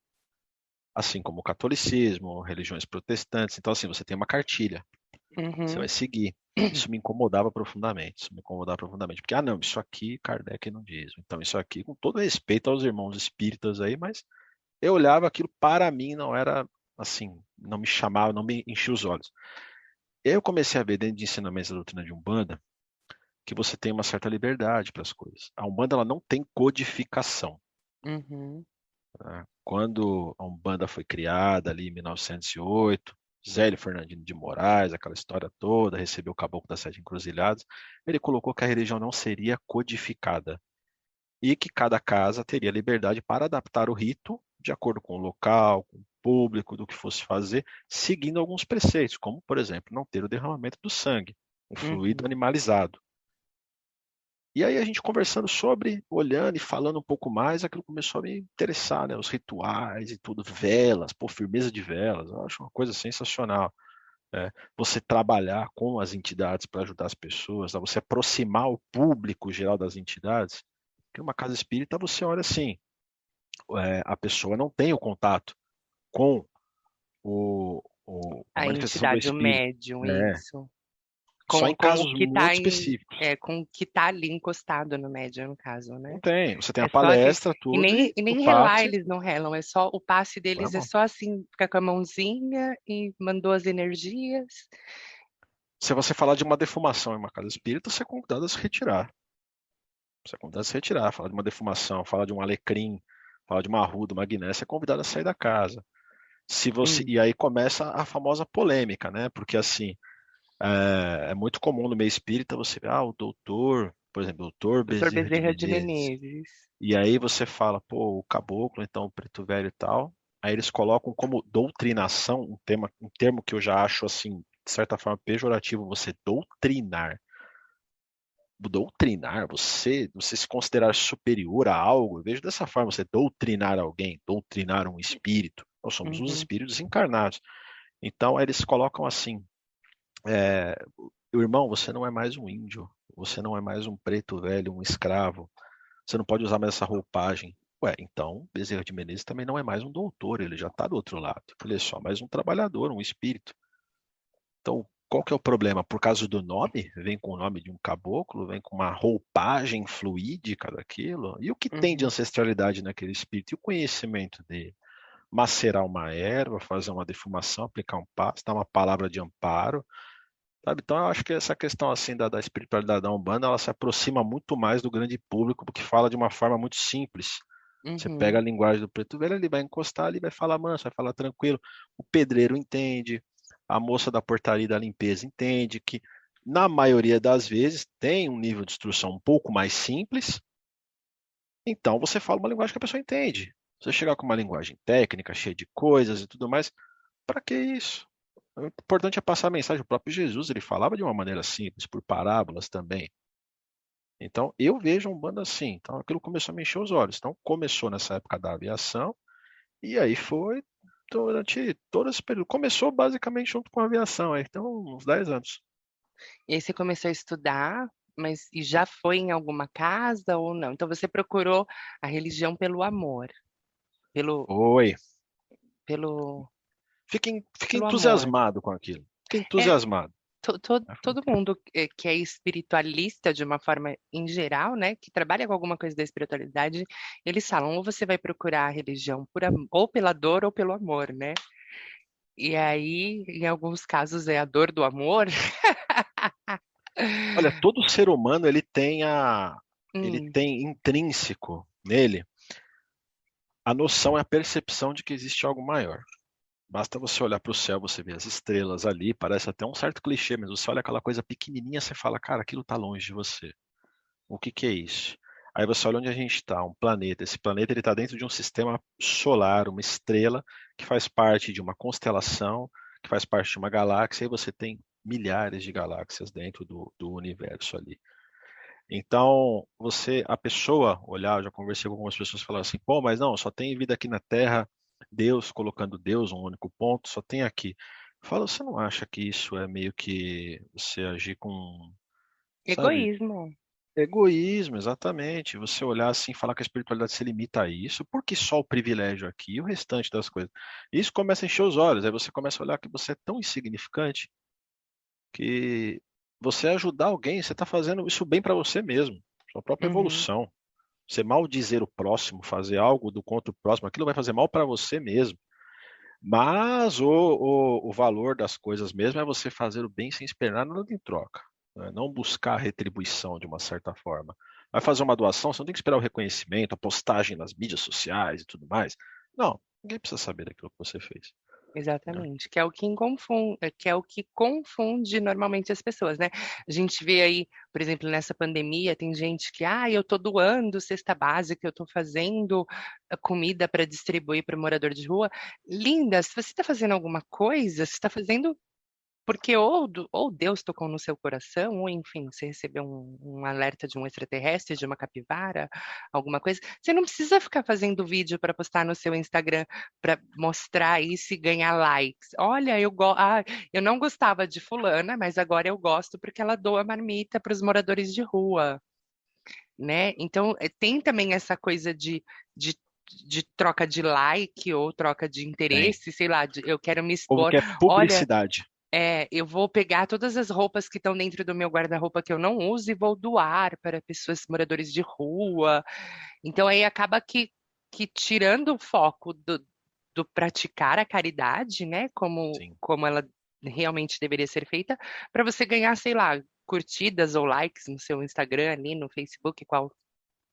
assim como o catolicismo, religiões protestantes. Então, assim, você tem uma cartilha, você vai uhum, seguir. Isso me incomodava profundamente, isso me incomodava profundamente, porque, não, isso aqui Kardec não diz. Então, isso aqui, com todo respeito aos irmãos espíritas aí, mas eu olhava aquilo, para mim não era assim, não me chamava, não me enchia os olhos. Eu comecei a ver dentro de ensinamentos da doutrina de Umbanda que você tem uma certa liberdade para as coisas. A Umbanda ela não tem codificação. uhum, Né? Quando a Umbanda foi criada ali em 1908, Zélio Fernandino de Moraes, aquela história toda, recebeu o Caboclo das Sete Encruzilhadas, ele colocou que a religião não seria codificada e que cada casa teria liberdade para adaptar o rito de acordo com o local, com o público, do que fosse fazer, seguindo alguns preceitos, como, por exemplo, não ter o derramamento do sangue, um fluido uhum. animalizado. E aí a gente conversando sobre, olhando e falando um pouco mais, aquilo começou a me interessar, né? Os rituais e tudo, velas, pô, firmeza de velas, eu acho uma coisa sensacional. Né? Você trabalhar com as entidades para ajudar as pessoas, né? Você aproximar o público geral das entidades. Porque uma casa espírita, você olha assim, a pessoa não tem o contato com a A manifestação do entidade, o espírito. médium, É, isso. só em Com o casos que muito está específicos. com o que tá ali encostado no médium, no caso, Não né? tem. Você tem a É só que palestra, tudo, e e o nem relar passe, eles não relam, é só o passe põe a deles é mão. só assim, fica com a mãozinha e mandou as energias. Se você falar de uma defumação em uma casa espírita, você é convidado a se retirar. Você é convidado a se retirar. Falar de uma defumação, falar de um alecrim, falar de uma arruda, uma guiné, você é convidado a sair da casa. Se você Hum. E aí começa a famosa polêmica, né? Porque assim, é muito comum no meio espírita você ver, o doutor, por exemplo, doutor Doutor Bezerra de Bezerra de Menezes. Menezes. E aí você fala, pô, o caboclo, então o preto velho e tal. Aí eles colocam como doutrinação um termo que eu já acho assim, de certa forma pejorativo, você doutrinar. Doutrinar, você se considerar superior a algo, eu vejo dessa forma, você doutrinar alguém, doutrinar um espírito. Nós somos os Uhum. espíritos encarnados. Então, aí eles colocam assim, é, irmão, você não é mais um índio, você não é mais um preto velho, um escravo, você não pode usar mais essa roupagem. Ué, então Bezerra de Menezes também não é mais um doutor, ele já está do outro lado. Ele é só mais um trabalhador, um espírito. Então, qual que é o problema? Por causa do nome, vem com o nome de um caboclo, vem com uma roupagem fluídica daquilo. E o que tem de Uhum. ancestralidade naquele espírito? E o conhecimento dele? Macerar uma erva, fazer uma defumação, aplicar um passo, dar uma palavra de amparo, sabe? Então, eu acho que essa questão assim da espiritualidade da Umbanda, ela se aproxima muito mais do grande público, porque fala de uma forma muito simples. Você pega Uhum. a linguagem do preto velho, ele vai encostar, ele vai falar manso, vai falar tranquilo. O pedreiro entende, a moça da portaria da limpeza entende que, na maioria das vezes, tem um nível de instrução um pouco mais simples, então você fala uma linguagem que a pessoa entende. Você chegar com uma linguagem técnica, cheia de coisas e tudo mais, para que isso? O importante é passar a mensagem. O próprio Jesus, ele falava de uma maneira simples, por parábolas também. Então, eu vejo um bando assim. Então, aquilo começou a me encher os olhos. Então, começou nessa época da aviação, e aí foi durante todo esse período. Começou basicamente junto com a aviação, aí, então uns 10 anos. E aí você começou a estudar, mas e já foi em alguma casa ou não? Então você procurou a religião pelo amor, pelo, Oi. pelo, Fiquei pelo amor. entusiasmado com aquilo. Fiquei É, entusiasmado. todo mundo que é espiritualista de uma forma em geral, né, que trabalha com alguma coisa da espiritualidade, eles falam, ou você vai procurar a religião ou pela dor ou pelo amor, né? E aí, em alguns casos, é a dor do amor. Olha, todo ser humano ele Hum, tem intrínseco nele a noção e a percepção de que existe algo maior. Basta você olhar para o céu, você vê as estrelas ali, parece até um certo clichê, mas você olha aquela coisa pequenininha, você fala, cara, aquilo está longe de você. O que que é isso? Aí você olha onde a gente está, um planeta. Esse planeta ele está dentro de um sistema solar, uma estrela que faz parte de uma constelação, que faz parte de uma galáxia, e você tem milhares de galáxias dentro do universo ali. Então, a pessoa olhar, eu já conversei com algumas pessoas que falaram assim, pô, mas não, só tem vida aqui na Terra, Deus colocando Deus, um único ponto, só tem aqui. Fala, você não acha que isso é meio que você agir com, sabe, egoísmo. egoísmo, exatamente. Você olhar assim e falar que a espiritualidade se limita a isso, porque só o privilégio aqui e o restante das coisas. Isso começa a encher os olhos, aí você começa a olhar que você é tão insignificante que você ajudar alguém, você está fazendo isso bem para você mesmo, sua própria Uhum, evolução. Você mal dizer o próximo, fazer algo do contra o próximo, aquilo vai fazer mal para você mesmo. Mas o valor das coisas mesmo é você fazer o bem sem esperar nada em troca, né? Não buscar retribuição de uma certa forma. Vai fazer uma doação, você não tem que esperar o reconhecimento, a postagem nas mídias sociais e tudo mais. Não, ninguém precisa saber daquilo que você fez, né? exatamente, que é o que confunde normalmente as pessoas, né? A gente vê aí, por exemplo, nessa pandemia, tem gente que, eu tô doando cesta básica, eu tô fazendo comida para distribuir para o morador de rua. Linda, se você está fazendo alguma coisa, você está fazendo porque ou Deus tocou no seu coração, ou enfim, você recebeu um alerta de um extraterrestre, de uma capivara, alguma coisa. Você não precisa ficar fazendo vídeo para postar no seu Instagram para mostrar isso e ganhar likes. Olha, eu não gostava de fulana, mas agora eu gosto porque ela doa marmita para os moradores de rua, né? Então, tem também essa coisa de de troca de like ou troca de Tem. interesse, sei lá, eu quero me O povo expor. quer Olha, publicidade. eu vou pegar todas as roupas que estão dentro do meu guarda-roupa que eu não uso e vou doar para pessoas moradores de rua. Então aí acaba que tirando o foco do praticar a caridade, né, Sim. como ela realmente deveria ser feita, para você ganhar, sei lá, curtidas ou likes no seu Instagram ali, no Facebook,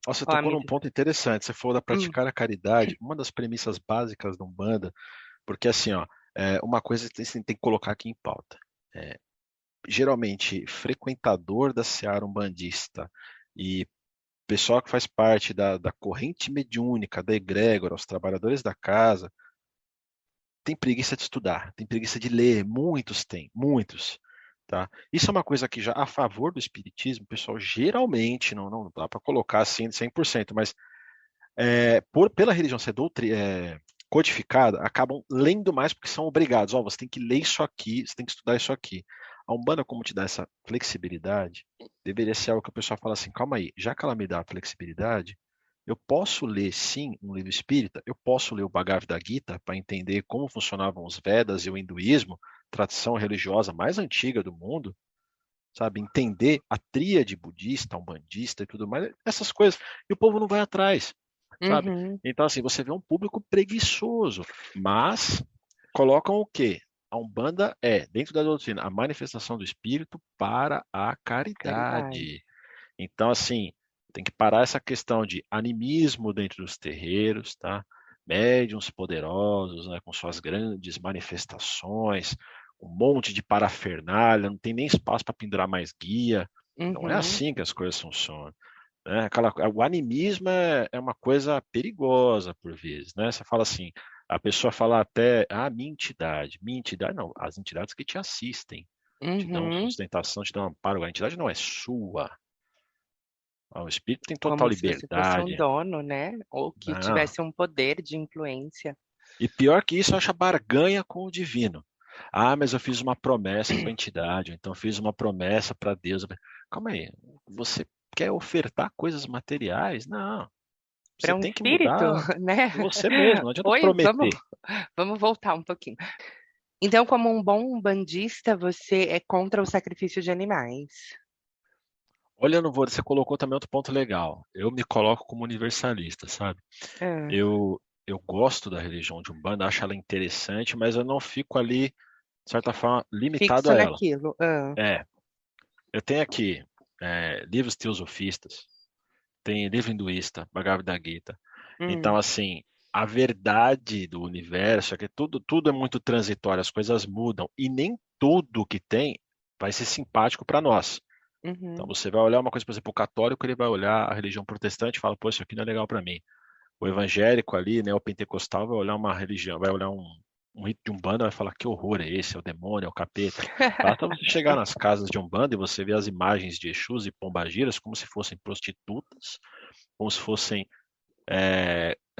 Nossa, você qual a tocou num mídia? ponto interessante. Você falou da Hum, praticar a caridade. Uma das premissas básicas da Umbanda, porque assim, ó, uma coisa que você tem que colocar aqui em pauta. É, geralmente, frequentador da seara umbandista e pessoal que faz parte da corrente mediúnica, da egrégora, os trabalhadores da casa, tem preguiça de estudar, tem preguiça de ler. Muitos têm, muitos. Tá? Isso é uma coisa que já a favor do espiritismo, o pessoal geralmente, não dá para colocar assim de 100%, mas pela religião ser codificada, acabam lendo mais porque são obrigados. Ó, você tem que ler isso aqui, você tem que estudar isso aqui. A Umbanda, como te dá essa flexibilidade, deveria ser algo que o pessoal fala assim, calma aí, já que ela me dá a flexibilidade, eu posso ler, sim, um livro espírita, eu posso ler o Bhagavad Gita para entender como funcionavam os Vedas e o hinduísmo, tradição religiosa mais antiga do mundo, sabe? Entender a tríade budista, umbandista e tudo mais, essas coisas. E o povo não vai atrás, sabe? uhum, Então, assim, você vê um público preguiçoso, mas colocam o quê? A Umbanda dentro da doutrina, a manifestação do espírito para a caridade. caridade. Então, assim, tem que parar essa questão de animismo dentro dos terreiros, tá? Médiuns poderosos, né, com suas grandes manifestações, um monte de parafernália, não tem nem espaço para pendurar mais guia. Não é Uhum. assim que as coisas funcionam, né? O animismo é uma coisa perigosa por vezes, né? Você fala assim, a pessoa fala até, minha entidade não, as entidades que te assistem, te dão Uhum. sustentação, te dão amparo, a entidade não é sua. O espírito tem total Como se você fosse um liberdade. dono, né? Ou que Não, tivesse um poder de influência. E pior que isso, acha barganha com o divino. Ah, mas eu fiz uma promessa para a entidade, ou então eu fiz uma promessa para Deus. Calma aí, você quer ofertar coisas materiais? Não, você Para um tem que espírito, mudar né? você mesmo, não adianta Oi, prometer. vamos voltar um pouquinho. Então, como um bom bandista, você é contra o sacrifício de animais. Olha, eu não vou, você colocou também outro ponto legal. Eu me coloco como universalista, sabe? Ah, Eu gosto da religião de Umbanda, acho ela interessante, mas eu não fico ali, de certa forma, limitado fixo a ela. naquilo. Ah, É, eu tenho aqui livros teosofistas, tem livro hinduísta, Bhagavad Gita. Então, hum, assim, a verdade do universo é que tudo é muito transitório, as coisas mudam, e nem tudo que tem vai ser simpático para nós. Então, uhum. você vai olhar uma coisa, por exemplo, o católico, ele vai olhar a religião protestante e fala, pô, isso aqui não é legal para mim. O evangélico ali, né, o pentecostal, vai olhar uma religião, vai olhar um rito de Umbanda, vai falar que horror é esse, é o demônio, é o capeta. Basta você chegar nas casas de Umbanda e você ver as imagens de Exus e Pombagiras como se fossem prostitutas, como se fossem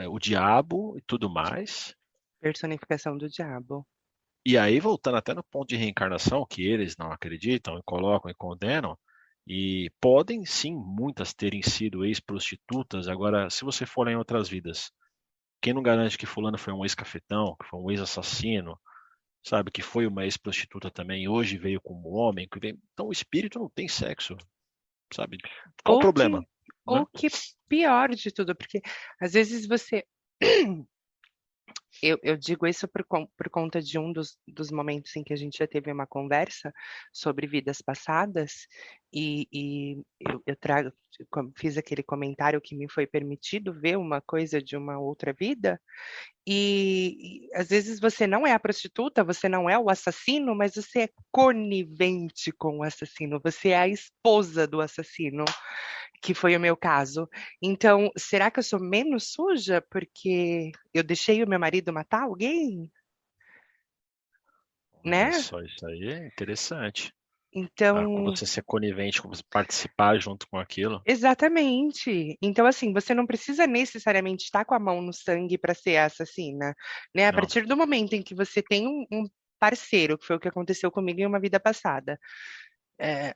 o diabo e tudo mais. Personificação do diabo. E aí, voltando até no ponto de reencarnação, que eles não acreditam e colocam e condenam, e podem sim muitas terem sido ex-prostitutas. Agora, se você for lá em outras vidas, quem não garante que fulano foi um ex-cafetão, que foi um ex-assassino, sabe, que foi uma ex-prostituta também, e hoje veio como homem, então o espírito não tem sexo, sabe? Qual o Ou problema, que, né? ou que pior de tudo, porque às vezes você. Eu digo isso por conta de um dos momentos em que a gente já teve uma conversa sobre vidas passadas, e eu fiz aquele comentário que me foi permitido ver uma coisa de uma outra vida, e às vezes você não é a prostituta, você não é o assassino, mas você é conivente com o assassino, você é a esposa do assassino, que foi o meu caso. Então, será que eu sou menos suja porque eu deixei o meu marido matar alguém, Olha né? só, isso aí é interessante. Ah, com Então, você ser conivente, com você participar junto com aquilo. exatamente. Então, assim, você não precisa necessariamente estar com a mão no sangue para ser a assassina, né? A Não, partir do momento em que você tem um parceiro, que foi o que aconteceu comigo em uma vida passada, é,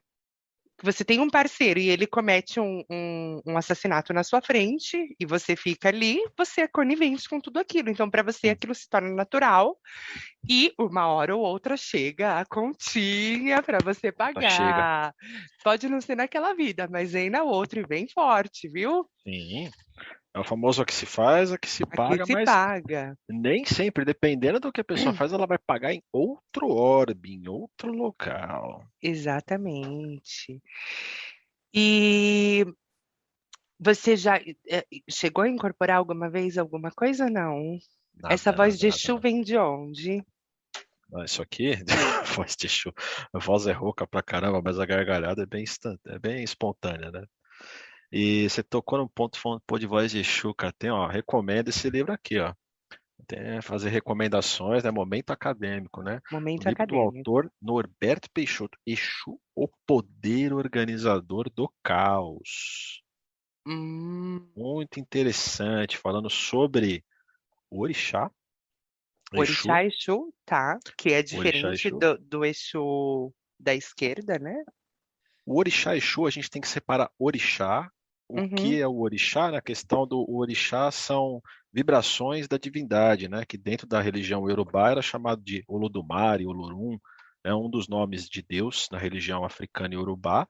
que você tem um parceiro e ele comete um assassinato na sua frente e você fica ali, você é conivente com tudo aquilo. Então, para você, aquilo se torna natural e uma hora ou outra chega a continha para você tá, chega. pagar. Pode não ser naquela vida, mas vem na outra e vem forte, viu? Sim, é o famoso a que se faz, a que se Aqui paga, se mas paga. nem sempre, dependendo do que a pessoa faz, ela vai pagar em outro orbe, em outro local. Exatamente. E você já chegou a incorporar alguma vez alguma coisa ou não? Essa Nada, voz nada, de nada, Exu nada. vem de onde? Ah, isso aqui, voz de chu, a voz é rouca pra caramba, mas a gargalhada é bem é bem espontânea, né? E você tocou num ponto falando, pô, de voz de Exu, cara, tem, ó, recomendo esse livro aqui, ó. Tem fazer recomendações, né? Momento acadêmico, né? O Momento livro do acadêmico. autor Norberto Peixoto, Exu, o poder organizador do caos. Hum, Muito interessante, falando sobre o orixá, Exu, Orixá Exu, tá? Que é o orixá diferente Exu. do Exu da esquerda, né? O orixá Exu, a gente tem que separar orixá. O que Uhum, é o orixá? Na questão do o orixá são vibrações da divindade, né? Que dentro da religião Yorubá era chamado de Olodumare, Olorum, é um dos nomes de Deus na religião africana Yorubá.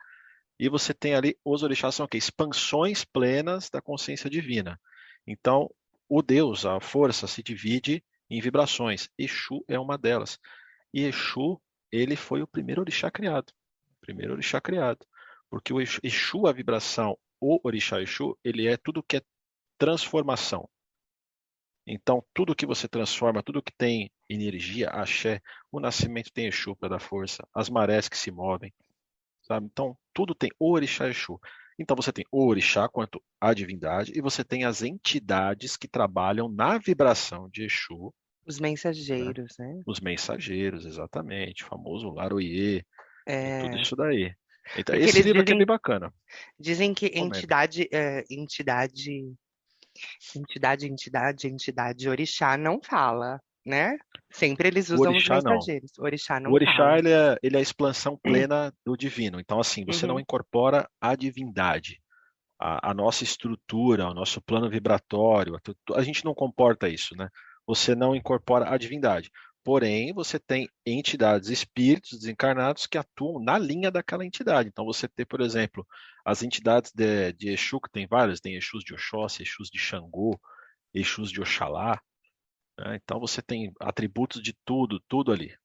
E você tem ali, os orixás são o quê? Expansões plenas da consciência divina. Então, o Deus, a força, se divide em vibrações. Exu é uma delas. E Exu, ele foi o primeiro orixá criado. O primeiro orixá criado. Porque o Exu, a vibração, o orixá Exu, ele é tudo que é transformação. Então, tudo que você transforma, tudo que tem energia, axé, o nascimento tem Exu para dar força, as marés que se movem, sabe? Então, tudo tem o orixá Exu. Então, você tem o orixá quanto a divindade e você tem as entidades que trabalham na vibração de Exu, os né? mensageiros, né? Os mensageiros, exatamente, o famoso Laroye e tudo É, isso daí. Então, porque esse eles livro aqui é bem bacana, dizem que recomendo. entidade Entidade, orixá não fala, né? Sempre eles O usam os orixá não. mensageiros. Orixá O não orixá, fala. ele é a expansão plena do divino. Então, assim, você não Uhum, incorpora a divindade, a nossa estrutura, o nosso plano vibratório, a gente não comporta isso, né? Você não incorpora a divindade. Porém, você tem entidades, espíritos desencarnados que atuam na linha daquela entidade. Então, você tem, por exemplo, as entidades de Exu, que tem vários, tem Exus de Oxóssi, Exus de Xangô, Exus de Oxalá, né? Então, você tem atributos de tudo, tudo ali.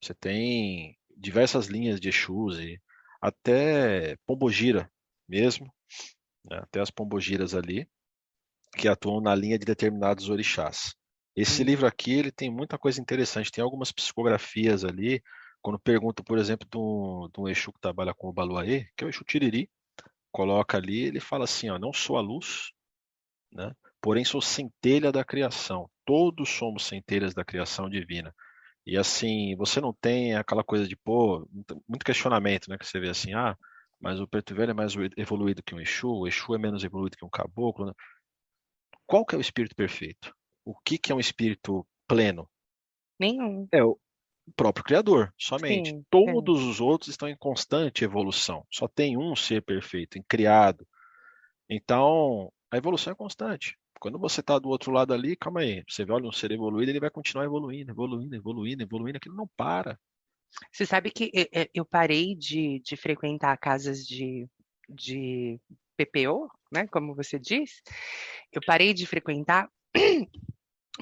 Você tem diversas linhas de Exus e até Pombogira mesmo, né? Até as pombogiras ali, que atuam na linha de determinados orixás. Esse livro uhum. aqui, ele tem muita coisa interessante, tem algumas psicografias ali, quando pergunta, por exemplo, de um Exu que trabalha com o Baluaê, que é o Exu Tiriri, coloca ali, ele fala assim, ó, não sou a luz, né? Porém sou centelha da criação. Todos somos centelhas da criação divina. E assim, você não tem aquela coisa de, pô, muito questionamento, né? Que você vê assim, ah, mas o preto velho é mais evoluído que um Exu, o Exu é menos evoluído que um caboclo, né? Qual que é o espírito perfeito? O que que é um espírito pleno? Nenhum. É o próprio Criador, somente. Sim, sim. Todos os outros estão em constante evolução. Só tem um ser perfeito, em criado. Então, a evolução é constante. Quando você está do outro lado ali, calma aí, você olha um ser evoluído, ele vai continuar evoluindo, evoluindo, evoluindo, evoluindo, aquilo não para. Você sabe que eu parei de frequentar casas de PPO, né? Como você diz. Eu parei de frequentar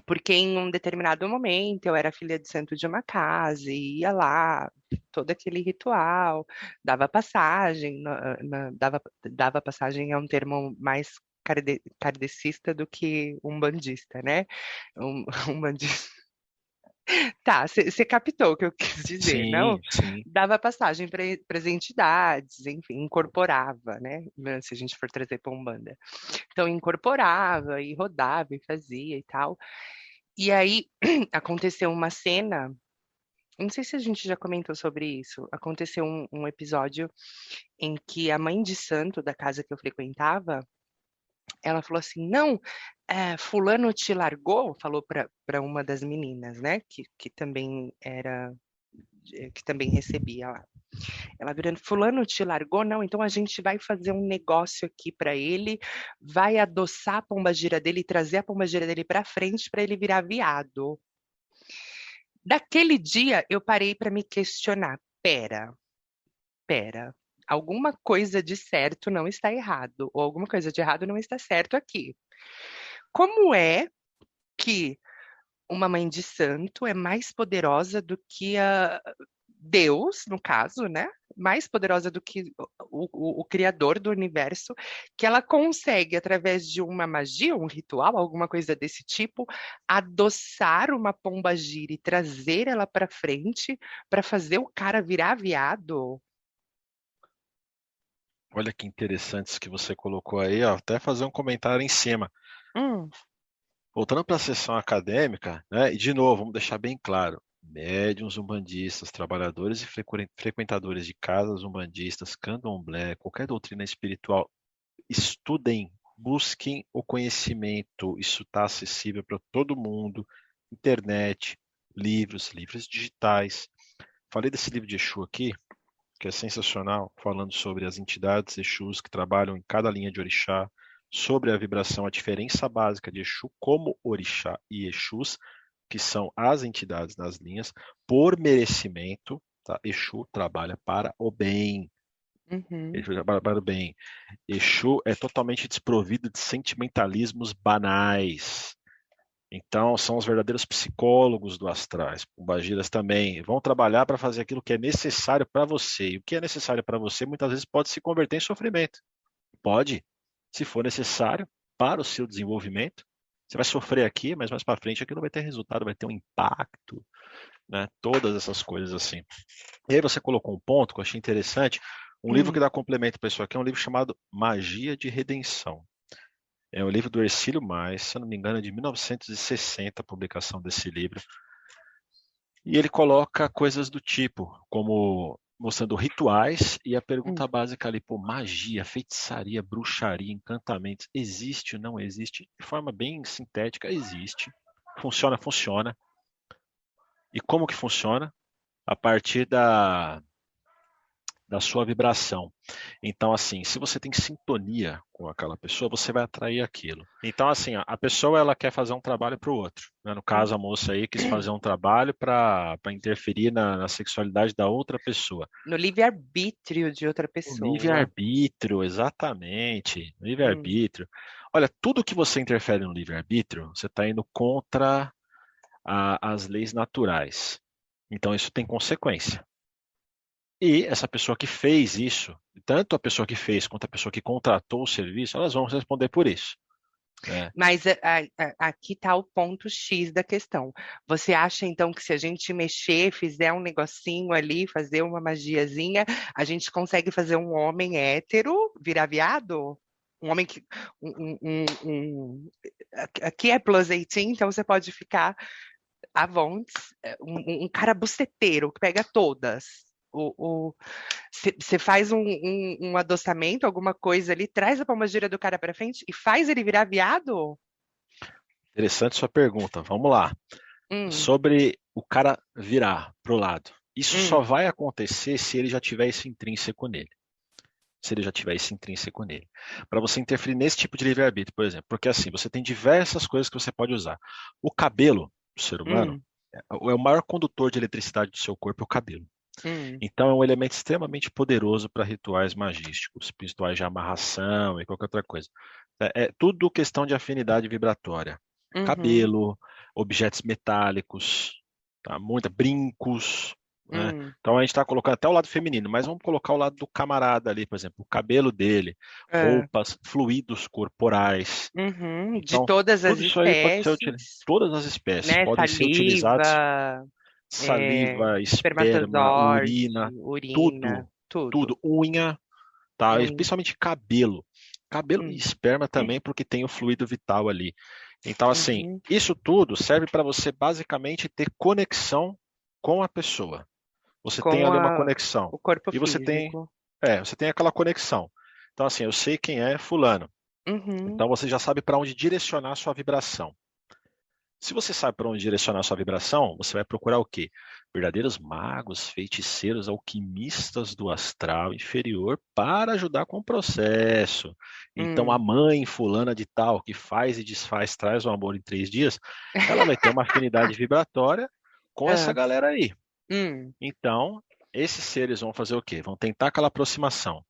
porque em um determinado momento eu era filha de santo de uma casa e ia lá, todo aquele ritual, dava passagem, dava passagem é um termo mais kardecista do que umbandista, né? Umbandista. Tá, você captou o que eu quis dizer, não? Sim, sim. Dava passagem para as entidades, enfim, incorporava, né? Se a gente for trazer para Umbanda. Então, incorporava e rodava e fazia e tal. E aí aconteceu uma cena, não sei se a gente já comentou sobre isso. Aconteceu um episódio em que a mãe de santo da casa que eu frequentava, ela falou assim: não, fulano te largou, falou para uma das meninas, né? Que também era, que também recebia lá. Ela virando, fulano te largou? Não, então a gente vai fazer um negócio aqui para ele, vai adoçar a pombagira dele e trazer a pombagira dele para frente para ele virar viado. Daquele dia eu parei para me questionar. Pera, alguma coisa de certo não está errado, ou alguma coisa de errado não está certo aqui. Como é que uma mãe de santo é mais poderosa do que a Deus, no caso, né? Mais poderosa do que o criador do universo, que ela consegue, através de uma magia, um ritual, alguma coisa desse tipo, adoçar uma pombagira e trazer ela para frente para fazer o cara virar viado. Olha que interessante isso que você colocou aí, ó. Até fazer um comentário em cima. Hum, Voltando para a sessão acadêmica, né? E de novo, vamos deixar bem claro: médiuns umbandistas, trabalhadores e frequentadores de casas umbandistas, candomblé, qualquer doutrina espiritual, estudem, busquem o conhecimento. Isso está acessível para todo mundo. Internet, livros digitais. Falei desse livro de Exu aqui, que é sensacional, falando sobre as entidades Exus que trabalham em cada linha de orixá, sobre a vibração, a diferença básica de Exu como orixá e Exus, que são as entidades nas linhas, por merecimento, tá? Exu trabalha para o bem. uhum, Exu trabalha para o bem. Exu é totalmente desprovido de sentimentalismos banais. Então, são os verdadeiros psicólogos do astrais. Pombagiras também vão trabalhar para fazer aquilo que é necessário para você. E o que é necessário para você, muitas vezes, pode se converter em sofrimento. Pode, se for necessário, para o seu desenvolvimento. Você vai sofrer aqui, mas mais para frente aquilo vai ter resultado, vai ter um impacto, né? Todas essas coisas assim. E aí você colocou um ponto que eu achei interessante. Um livro que hum, dá complemento para isso aqui é um livro chamado Magia de Redenção. É um livro do Hercílio Mais, se eu não me engano, é de 1960 a publicação desse livro. E ele coloca coisas do tipo, como mostrando rituais e a Hum. pergunta básica ali, pô, magia, feitiçaria, bruxaria, encantamentos, existe ou não existe? De forma bem sintética, existe. Funciona, funciona. E como que funciona? A partir da sua vibração. Então, assim, se você tem sintonia com aquela pessoa, você vai atrair aquilo. Então, assim, a pessoa ela quer fazer um trabalho para o outro, né? No caso, a moça aí quis fazer um trabalho para interferir na sexualidade da outra pessoa. No livre-arbítrio de outra O pessoa. livre-arbítrio, exatamente. Hum. Livre-arbítrio. Olha, tudo que você interfere no livre-arbítrio, você está indo contra as leis naturais. Então, isso tem consequência. E essa pessoa que fez isso, tanto a pessoa que fez quanto a pessoa que contratou o serviço, elas vão responder por isso, né? Mas aqui está o ponto X da questão. Você acha, então, que se a gente mexer, fizer um negocinho ali, fazer uma magiazinha, a gente consegue fazer um homem hétero virar viado? Um homem que. Aqui é plus 18, então você pode ficar à vontade. Um cara buceteiro que pega todas. Você faz um adoçamento, alguma coisa ali, traz a palmagira do cara para frente e faz ele virar viado? Interessante sua pergunta. Vamos lá. Hum, Sobre o cara virar pro lado. Isso só hum, vai acontecer se ele já tiver isso intrínseco nele. Se ele já tiver isso intrínseco nele. Para você interferir nesse tipo de livre-arbítrio, por exemplo. Porque assim, você tem diversas coisas que você pode usar. O cabelo do ser humano hum, é o maior condutor de eletricidade do seu corpo, é o cabelo. hum, Então é um elemento extremamente poderoso para rituais magísticos, rituais de amarração e qualquer outra coisa. É tudo questão de afinidade vibratória. uhum, Cabelo, objetos metálicos, tá? Brincos, né? hum, Então a gente está colocando até o lado feminino, mas vamos colocar o lado do camarada ali, por exemplo, o cabelo dele, é, roupas, fluidos corporais. uhum, de Então, todas as tudo isso aí pode ser utilizado. espécies, Todas as espécies né? podem ser utilizados. Saliva, Saliva, esperma, urina, espermatozoide, urina, tudo, tudo. tudo, unha, tá? E Unha. principalmente cabelo. Cabelo e Hum, esperma também, porque tem o fluido vital ali. Então, assim, uhum. isso tudo serve para você basicamente ter conexão com a pessoa. Você tem Com ali uma conexão. o corpo E físico. você tem aquela conexão. Então, assim, eu sei quem é fulano. Uhum, Então você já sabe para onde direcionar a sua vibração. Se você sabe para onde direcionar sua vibração, você vai procurar o quê? Verdadeiros magos, feiticeiros, alquimistas do astral inferior para ajudar com o processo. Então, a hum, mãe fulana de tal, que faz e desfaz, traz o amor em 3 dias, ela vai ter uma afinidade vibratória com essa ah, galera aí. hum, Então, esses seres vão fazer o quê? Vão tentar aquela aproximação.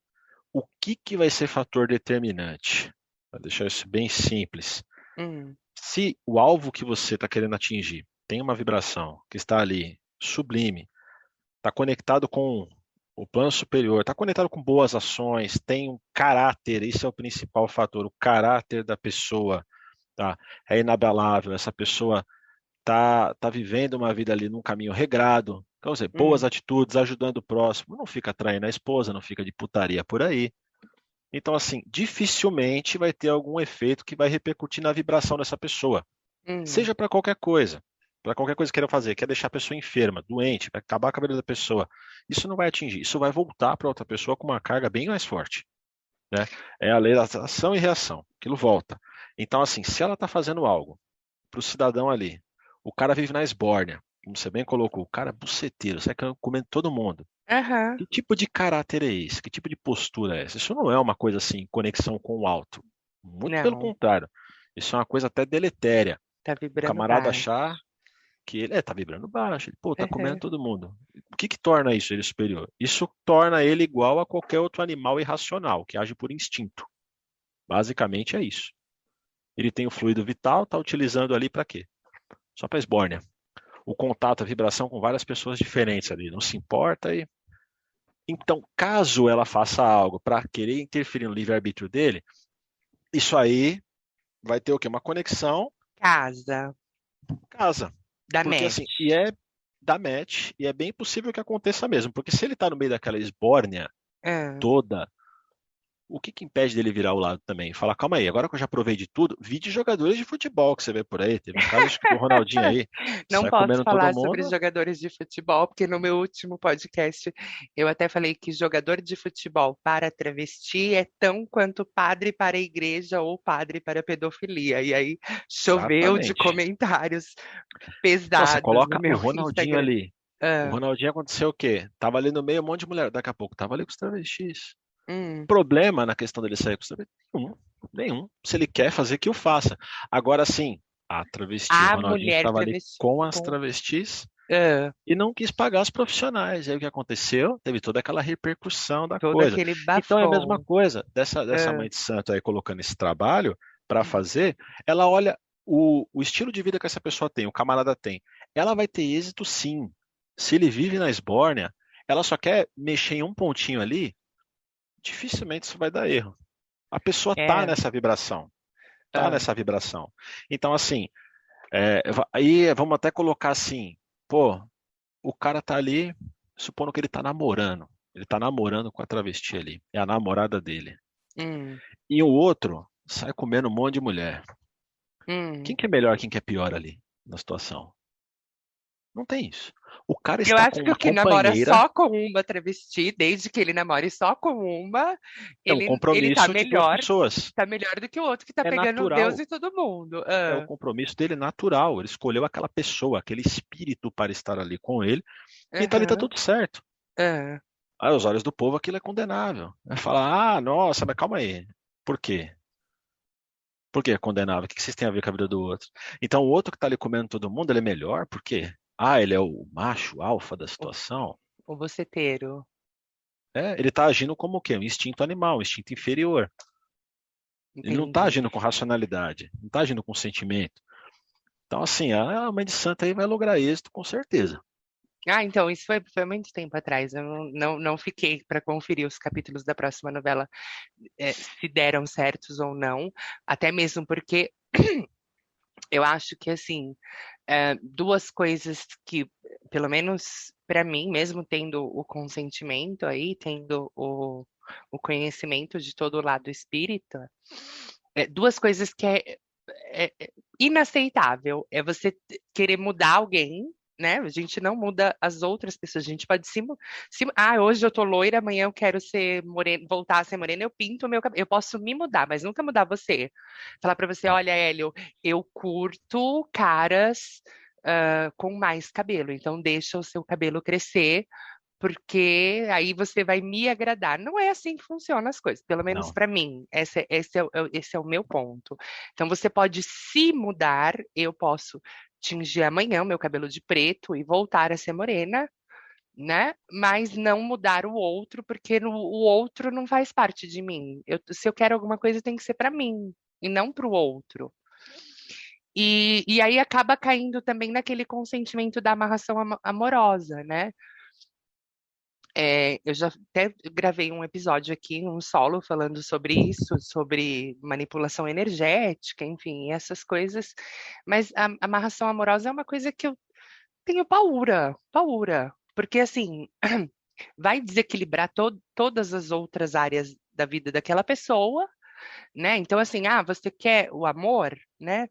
O que vai ser fator determinante? Para deixar isso bem simples. hum, Se o alvo que você está querendo atingir tem uma vibração que está ali sublime, está conectado com o plano superior, está conectado com boas ações, tem um caráter, esse é o principal fator, o caráter da pessoa, tá? É inabalável, essa pessoa tá vivendo uma vida ali num caminho regrado, então, dizer, boas hum, atitudes, ajudando o próximo, não fica traindo a esposa, não fica de putaria por aí. Então, assim, dificilmente vai ter algum efeito que vai repercutir na vibração dessa pessoa. hum, Seja para qualquer coisa. Para qualquer coisa que queiram fazer, quer deixar a pessoa enferma, doente, vai acabar com a vida da pessoa. Isso não vai atingir, isso vai voltar para outra pessoa com uma carga bem mais forte, né? É a lei da ação e reação, aquilo volta. Então, assim, se ela está fazendo algo para o cidadão ali, o cara vive na esbórnia, como você bem colocou, o cara é buceteiro, sai comendo todo mundo. aham, Que tipo de caráter é esse? Que tipo de postura é essa? Isso não é uma coisa assim, conexão com o alto. Muito pelo não, contrário. Isso é uma coisa até deletéria. tá O vibrando camarada baixo. achar que ele tá vibrando baixo, ele, pô, tá comendo Aham, todo mundo. O que torna isso ele superior? Isso torna ele igual a qualquer outro animal irracional, que age por instinto. Basicamente é isso. Ele tem o fluido vital, tá utilizando ali para quê? Só para esbórnia. O contato, a vibração com várias pessoas diferentes ali, não se importa e então, caso ela faça algo para querer interferir no livre-arbítrio dele, isso aí vai ter o quê? Uma conexão casa, casa. da Porque match. assim, e é da match, e é bem possível que aconteça mesmo. Porque se ele está no meio daquela esbórnia Ah, toda, o que que impede dele virar o lado também? Falar, calma aí, agora que eu já provei de tudo, vi de jogadores de futebol que você vê por aí. Teve um caso acho que do Ronaldinho aí, Não sai posso comendo todo falar sobre mundo. jogadores de futebol, porque no meu último podcast eu até falei que jogador de futebol para travesti é tão quanto padre para a igreja ou padre para a pedofilia. E aí choveu de Exatamente. comentários Então, você pesados no coloca o meu Ronaldinho Instagram. ali. O Ah, Ronaldinho aconteceu o quê? Tava ali no meio, um monte de mulher. Daqui a pouco, tava ali com os travestis. hum. Problema na questão dele sair com os travestis? Nenhum. Nenhum. Se ele quer fazer, que o faça. Agora sim, a travesti, o A Ronaldinho mulher estava ali travesti com as com travestis ah, e não quis pagar os profissionais. Aí o que aconteceu? Teve toda aquela repercussão da todo coisa. aquele Então é a mesma bafão. coisa dessa Ah, mãe de santo aí colocando esse trabalho para fazer, ela olha o estilo de vida que essa pessoa tem, o camarada tem. Ela vai ter êxito sim. Se ele vive na esbórnia, ela só quer mexer em um pontinho ali, dificilmente isso vai dar erro. A pessoa tá é, nessa vibração, tá ah, nessa vibração. Então, assim, aí vamos até colocar assim, pô, o cara tá ali, supondo que ele tá namorando. Ele tá namorando com a travesti ali, é a namorada dele. hum, E o outro sai comendo um monte de mulher. Quem hum. que é melhor, quem que é pior ali na situação? Não tem isso. O cara Eu está acho com que o uma que namora companheira, só com uma travesti, desde que ele namore só com uma, é um ele compromisso de duas pessoas. tá melhor do que o outro que tá É pegando Deus natural. e todo mundo. É o Ah, compromisso dele natural. Ele escolheu aquela pessoa, aquele espírito para estar ali com ele. E então ali tá aham, tudo certo. ah. Aos olhos do povo aquilo é condenável. Vai falar, ah, nossa, mas calma aí. Por quê? Por que é condenável? O que vocês têm a ver com a vida do outro? Então o outro que tá ali comendo todo mundo, ele é melhor? Por quê? Ah, ele é o macho alfa da O, situação? o boceteiro. Ele tá agindo como o quê? Um instinto animal, um instinto inferior. Ele não tá Entendi. agindo com racionalidade, não tá agindo com sentimento. Então, assim, a mãe de santo aí vai lograr êxito com certeza. Ah, então, isso foi muito tempo atrás. Eu não fiquei para conferir os capítulos da próxima novela, se deram certos ou não. Até mesmo porque eu acho que, assim, duas coisas que, pelo menos para mim, mesmo tendo o consentimento aí, tendo o conhecimento de todo o lado espírita, duas coisas que é inaceitável. É você querer mudar alguém, né? A gente não muda as outras pessoas. A gente pode hoje eu tô loira, amanhã eu quero ser morena, voltar a ser morena, eu pinto o meu cabelo. Eu posso me mudar, mas nunca mudar você. Falar pra você, Não, olha, Hélio, eu curto caras com mais cabelo, então deixa o seu cabelo crescer, porque aí você vai me agradar. Não é assim que funcionam as coisas, pelo menos não. para mim. Esse é o meu ponto. Então você pode se mudar, eu posso tingir amanhã o meu cabelo de preto e voltar a ser morena, né? Mas não mudar o outro, porque o outro não faz parte de mim. Se eu quero alguma coisa, tem que ser para mim e não para o outro. E aí acaba caindo também naquele consentimento da amarração amorosa, né? Eu já até gravei um episódio aqui, um solo, falando sobre isso, sobre manipulação energética, enfim, essas coisas. Mas a amarração amorosa é uma coisa que eu tenho paura, paura. Porque, assim, vai desequilibrar todas as outras áreas da vida daquela pessoa, né? Então, assim, você quer o amor, né?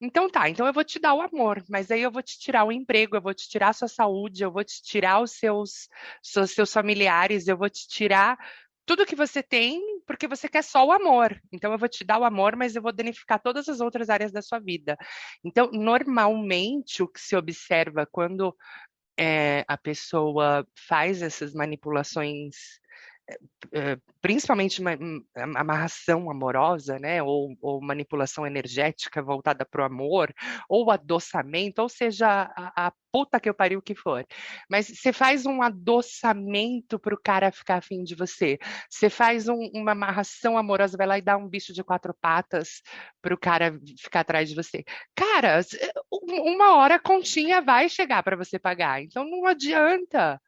Então tá, então eu vou te dar o amor, mas aí eu vou te tirar o emprego, eu vou te tirar a sua saúde, eu vou te tirar seus familiares, eu vou te tirar tudo que você tem, porque você quer só o amor. Então eu vou te dar o amor, mas eu vou danificar todas as outras áreas da sua vida. Então, normalmente, o que se observa quando a pessoa faz essas manipulações, principalmente amarração amorosa, né, ou manipulação energética voltada para o amor, ou adoçamento, ou seja, a puta que eu pariu que for. Mas você faz um adoçamento para o cara ficar afim de você. Você faz uma amarração amorosa, vai lá e dá um bicho de quatro patas para o cara ficar atrás de você. Cara, uma hora a continha vai chegar para você pagar. Então não adianta.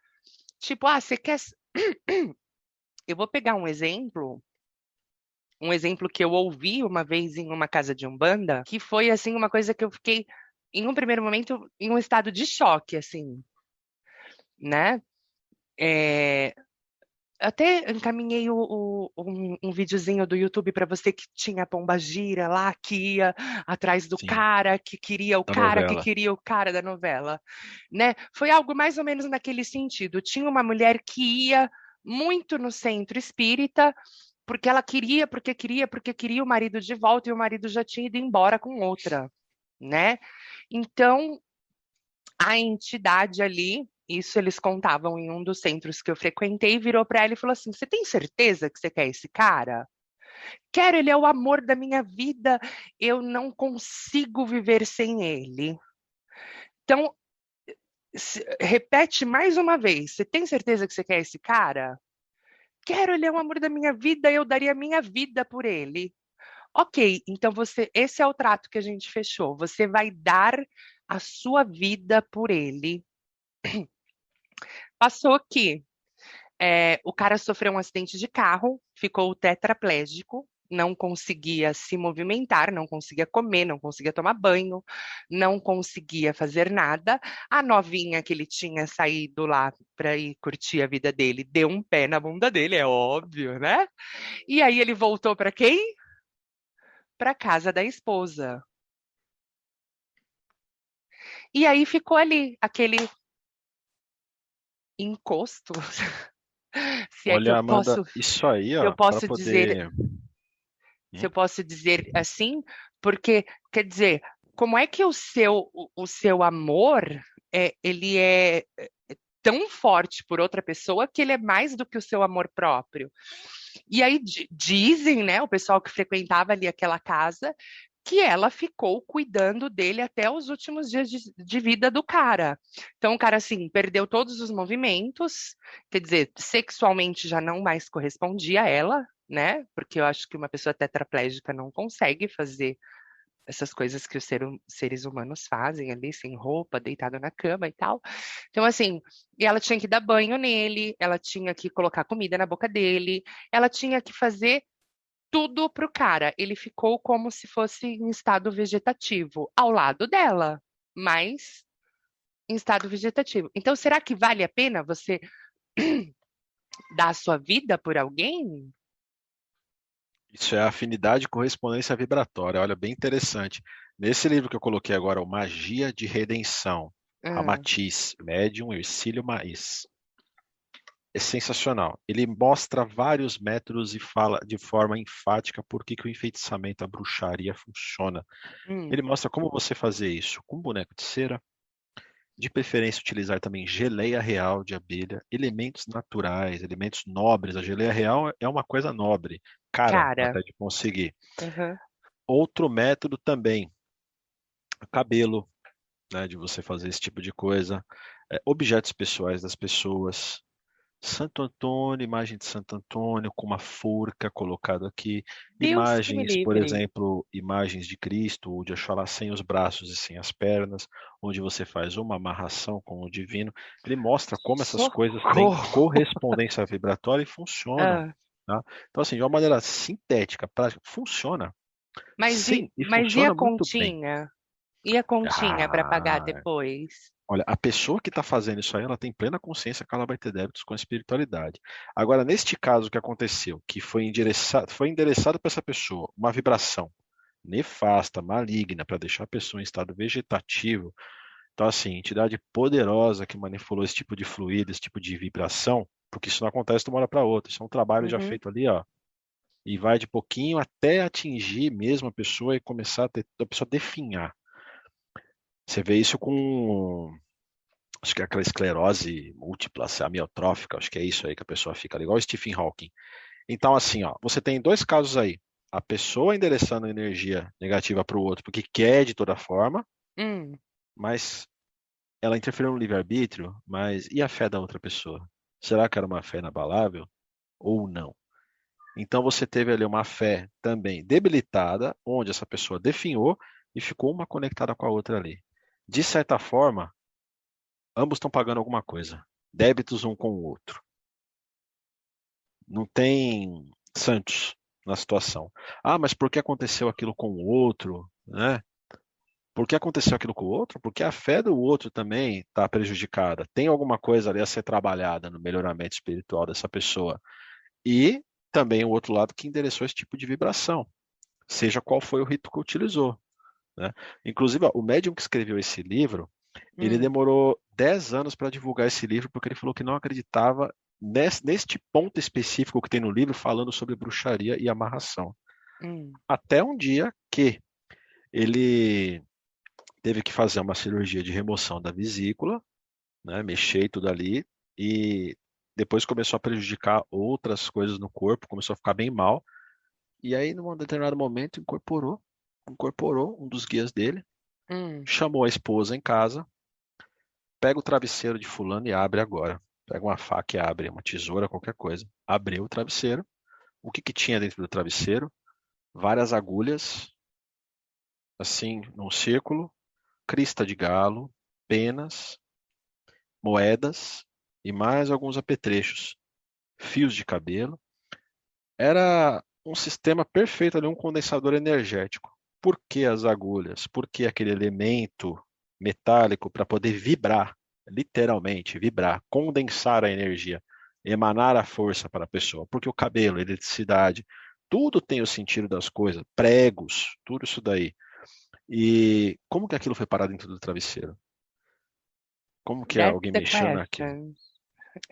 Tipo, você quer. Eu vou pegar um exemplo que eu ouvi uma vez em uma casa de umbanda, que foi assim uma coisa que eu fiquei em um primeiro momento em um estado de choque, assim, né? É, até encaminhei um videozinho do YouTube para você que tinha pombagira lá, que ia atrás do Sim, cara, que queria o da cara, que novela. queria o cara da novela, né? Foi algo mais ou menos naquele sentido. Tinha uma mulher que ia muito no centro espírita, porque ela queria, porque queria o marido de volta e o marido já tinha ido embora com outra, né? Então, a entidade ali, isso eles contavam em um dos centros que eu frequentei, virou para ela e falou assim: Você tem certeza que você quer esse cara? Quero, ele é o amor da minha vida, eu não consigo viver sem ele. Então, repete mais uma vez: Você tem certeza que você quer esse cara? Quero, ele é o amor da minha vida, eu daria a minha vida por ele. Ok, então esse é o trato que a gente fechou. Você vai dar a sua vida por ele. Passou que o cara sofreu um acidente de carro, ficou tetraplégico, não conseguia se movimentar, não conseguia comer, não conseguia tomar banho, não conseguia fazer nada. A novinha que ele tinha saído lá para ir curtir a vida dele deu um pé na bunda dele, é óbvio, né? E aí ele voltou para quem? Para casa da esposa. E aí ficou ali aquele encosto, se é que Olha, Amanda, isso aí, eu ó, para posso dizer poder. se eu posso dizer assim, porque, quer dizer, como é que o seu amor, ele é tão forte por outra pessoa que ele é mais do que o seu amor próprio? E aí dizem, né, o pessoal que frequentava ali aquela casa, que ela ficou cuidando dele até os últimos dias de vida do cara. Então, o cara, assim, perdeu todos os movimentos, quer dizer, sexualmente já não mais correspondia a ela, né? Porque eu acho que uma pessoa tetraplégica não consegue fazer essas coisas que os seres humanos fazem ali, sem roupa, deitado na cama e tal. Então, assim, e ela tinha que dar banho nele, ela tinha que colocar comida na boca dele, ela tinha que fazer tudo pro cara. Ele ficou como se fosse em estado vegetativo, ao lado dela, mas em estado vegetativo. Então, será que vale a pena você dar a sua vida por alguém? Isso é afinidade e correspondência vibratória. Olha, bem interessante. Nesse livro que eu coloquei agora, o Magia de Redenção, Ah, Ramatiz, médium Ercílio Maís. É sensacional. Ele mostra vários métodos e fala de forma enfática por que que o enfeitiçamento, a bruxaria funciona. hum, Ele mostra como você fazer isso com boneco de cera, de preferência utilizar também geleia real de abelha, elementos naturais, elementos nobres. A geleia real é uma coisa nobre, cara cara. até de conseguir. Aham. Outro método também, cabelo, né, de você fazer esse tipo de coisa, objetos pessoais das pessoas. Santo Antônio, imagem de Santo Antônio com uma forca colocado aqui, Deus que me imagens, por livre. exemplo, imagens de Cristo ou de Oxalá sem os braços e sem as pernas, onde você faz uma amarração com o divino. Ele mostra como essas coisas têm Socorro! correspondência vibratória e funcionam. Ah, Tá? Então, assim, de uma maneira sintética, prática, funciona. Sim, e mas e a funciona muito bem. continha? E a continha para pagar Ah, depois? olha, a pessoa que está fazendo isso aí, ela tem plena consciência que ela vai ter débitos com a espiritualidade. Agora, neste caso que aconteceu, que foi endereçado para essa pessoa uma vibração nefasta, maligna, para deixar a pessoa em estado vegetativo. Então, assim, entidade poderosa que manipulou esse tipo de fluido, esse tipo de vibração, porque isso não acontece de uma hora para outra. Isso é um trabalho já Uhum. feito ali, ó. E vai de pouquinho até atingir mesmo a pessoa e começar a pessoa definhar. Você vê isso com acho que é aquela esclerose múltipla, amiotrófica, acho que é isso aí que a pessoa fica ali, igual o Stephen Hawking. Então, assim, ó, você tem dois casos aí. A pessoa endereçando energia negativa para o outro porque quer de toda forma, Hum. mas ela interferiu no livre-arbítrio, mas e a fé da outra pessoa? Será que era uma fé inabalável ou não? Então você teve ali uma fé também debilitada, onde essa pessoa definhou e ficou uma conectada com a outra ali. De certa forma, ambos estão pagando alguma coisa. Débitos um com o outro. Não tem santos na situação. Ah, mas por que aconteceu aquilo com o outro, né? Por que aconteceu aquilo com o outro? Porque a fé do outro também está prejudicada. Tem alguma coisa ali a ser trabalhada no melhoramento espiritual dessa pessoa. E também o outro lado que endereçou esse tipo de vibração, seja qual foi o rito que utilizou, né? Inclusive, ó, o médium que escreveu esse livro, ele Hum, demorou 10 anos para divulgar esse livro, porque ele falou que não acreditava neste ponto específico que tem no livro, falando sobre bruxaria e amarração. hum, Até um dia que ele teve que fazer uma cirurgia de remoção da vesícula, né, mexer tudo ali, e depois começou a prejudicar outras coisas no corpo, começou a ficar bem mal, e aí, num determinado momento, incorporou um dos guias dele, hum. chamou a esposa em casa, pega o travesseiro de fulano e abre agora. Pega uma faca e abre, uma tesoura, qualquer coisa. Abriu o travesseiro. O que que tinha dentro do travesseiro? Várias agulhas, assim, num círculo, crista de galo, penas, moedas e mais alguns apetrechos, fios de cabelo. Era um sistema perfeito ali, um condensador energético. Por que as agulhas? Por que aquele elemento metálico para poder vibrar, literalmente vibrar, condensar a energia, emanar a força para a pessoa? Porque o cabelo, a eletricidade, tudo tem o sentido das coisas, pregos, tudo isso daí. E como que aquilo foi parar dentro do travesseiro? Como que That's alguém the mexeu naquilo? question.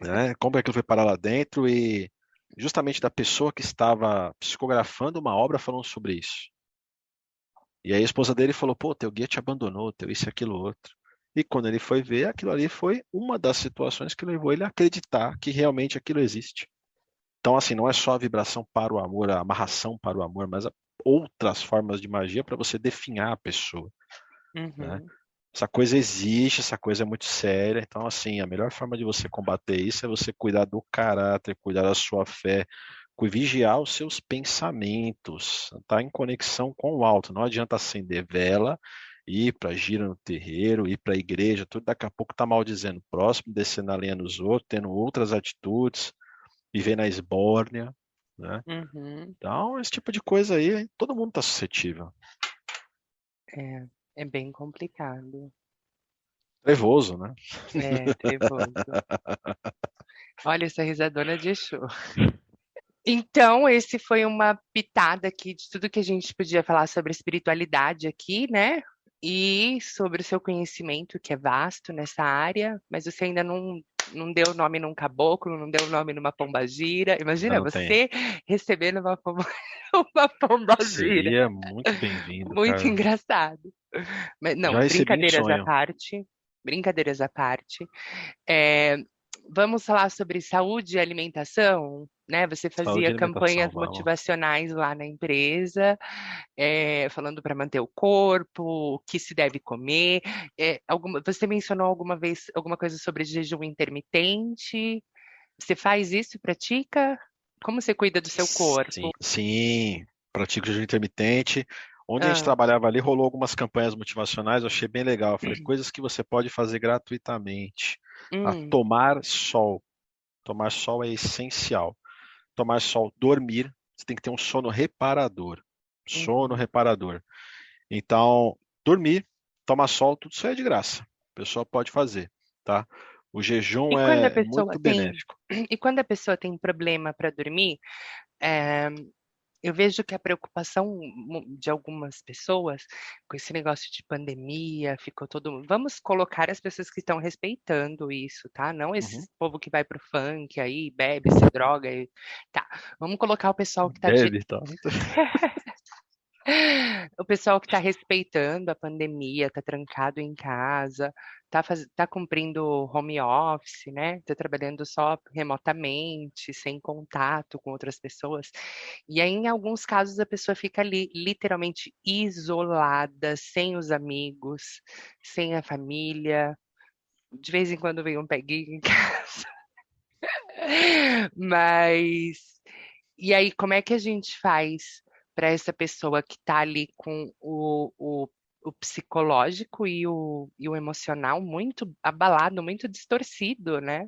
Né? Como que aquilo foi parar lá dentro e justamente da pessoa que estava psicografando uma obra falando sobre isso. E aí a esposa dele falou, pô, teu guia te abandonou, teu isso e aquilo outro. E quando ele foi ver, aquilo ali foi uma das situações que levou ele a acreditar que realmente aquilo existe. Então, assim, não é só a vibração para o amor, a amarração para o amor, mas outras formas de magia para você definhar a pessoa, né? Uhum. Essa coisa existe, essa coisa é muito séria. Então, assim, a melhor forma de você combater isso é você cuidar do caráter, cuidar da sua fé, vigiar os seus pensamentos, estar em conexão com o alto. Não adianta acender vela, ir para gira no terreiro, ir para a igreja, tudo daqui a pouco tá maldizendo o próximo, descendo a lenha nos outros, tendo outras atitudes, viver na esbórnia, né? Uhum. Então, esse tipo de coisa aí, todo mundo está suscetível. É, é bem complicado. Trevoso, né? É, trevoso. Olha essa risadona de Exu. Então, esse foi uma pitada aqui de tudo que a gente podia falar sobre espiritualidade aqui, né? E sobre o seu conhecimento, que é vasto nessa área, mas você ainda não deu nome num caboclo, não deu nome numa pombagira. Ainda Imagina não tem. você recebendo uma pombagira. Seria muito bem-vindo, Muito cara. engraçado. Mas, Já não, recebi em sonho. brincadeiras à parte. É, vamos falar sobre saúde e alimentação, né? Você Saúde e fazia alimentação, campanhas vamos. motivacionais lá na empresa, falando para manter o corpo, o que se deve comer. Você mencionou alguma vez alguma coisa sobre jejum intermitente? Você faz isso, pratica? Como você cuida do seu Sim, corpo? sim. Pratico jejum intermitente. Onde a gente Ah, trabalhava ali, rolou algumas campanhas motivacionais, eu achei bem legal. Eu falei, coisas que você pode fazer gratuitamente. A hum, tomar sol. Tomar sol é essencial. Tomar sol, dormir. Você tem que ter um sono reparador. Sono uhum. reparador. Então, dormir, tomar sol, tudo isso é de graça. A pessoa pode fazer, tá? O E jejum quando a é pessoa muito tem, benéfico. e quando a pessoa tem problema para dormir, eh, eu vejo que a preocupação de algumas pessoas com esse negócio de pandemia, ficou todo. Vamos colocar as pessoas que estão respeitando isso, tá? Não esse Uhum. povo que vai pro funk aí, bebe, se droga. Tá. Vamos colocar o pessoal que tá Deve, tá? o pessoal que está respeitando a pandemia, está trancado em casa, tá cumprindo home office, né? Está trabalhando só remotamente, sem contato com outras pessoas. E aí, em alguns casos, a pessoa fica ali literalmente isolada, sem os amigos, sem a família. De vez em quando vem um peguinho em casa. Mas e aí, como é que a gente faz para essa pessoa que está ali com o psicológico e o emocional muito abalado, muito distorcido, né?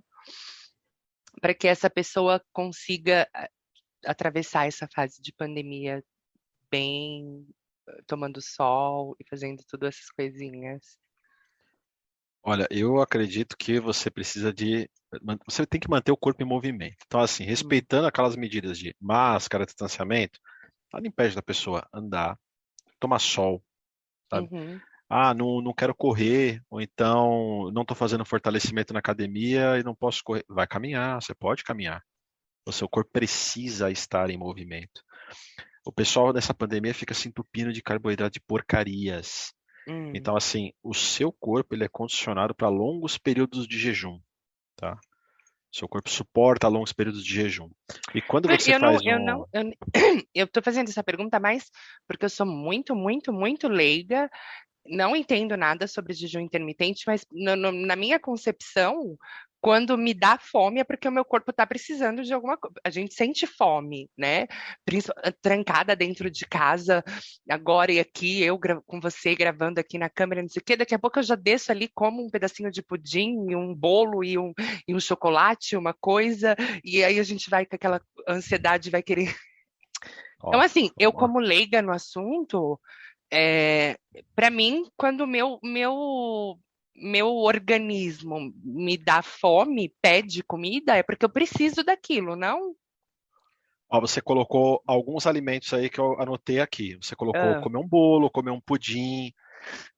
Para que essa pessoa consiga atravessar essa fase de pandemia bem, tomando sol e fazendo todas essas coisinhas? Olha, eu acredito que você precisa você tem que manter o corpo em movimento. Então, assim, Hum, respeitando aquelas medidas de máscara, distanciamento, nada impede da pessoa andar, tomar sol, sabe? uhum, Ah, não quero correr, ou então não estou fazendo fortalecimento na academia e não posso correr. Vai caminhar, você pode caminhar. O seu corpo precisa estar em movimento. O pessoal nessa pandemia fica se entupindo de carboidrato de porcarias. hum. Então, assim, o seu corpo ele é condicionado para longos períodos de jejum, tá? Seu corpo suporta longos períodos de jejum. E quando você faz Eu tô fazendo essa pergunta mais porque eu sou muito, muito, muito leiga, não entendo nada sobre jejum intermitente, mas na minha concepção, quando me dá fome é porque o meu corpo está precisando de alguma coisa. A gente sente fome, né? Trancada dentro de casa, agora e aqui, com você gravando aqui na câmera, não sei o quê. Daqui a pouco eu já desço ali, como um pedacinho de pudim, e um bolo e um chocolate, uma coisa, e aí a gente vai com aquela ansiedade, vai querer. Então, ó, assim, eu vamos lá. como leiga no assunto. É, para mim, quando o meu organismo me dá fome, pede comida, é porque eu preciso daquilo, não? Ó, você colocou alguns alimentos aí que eu anotei aqui. Você colocou Ah, comer um bolo, comer um pudim,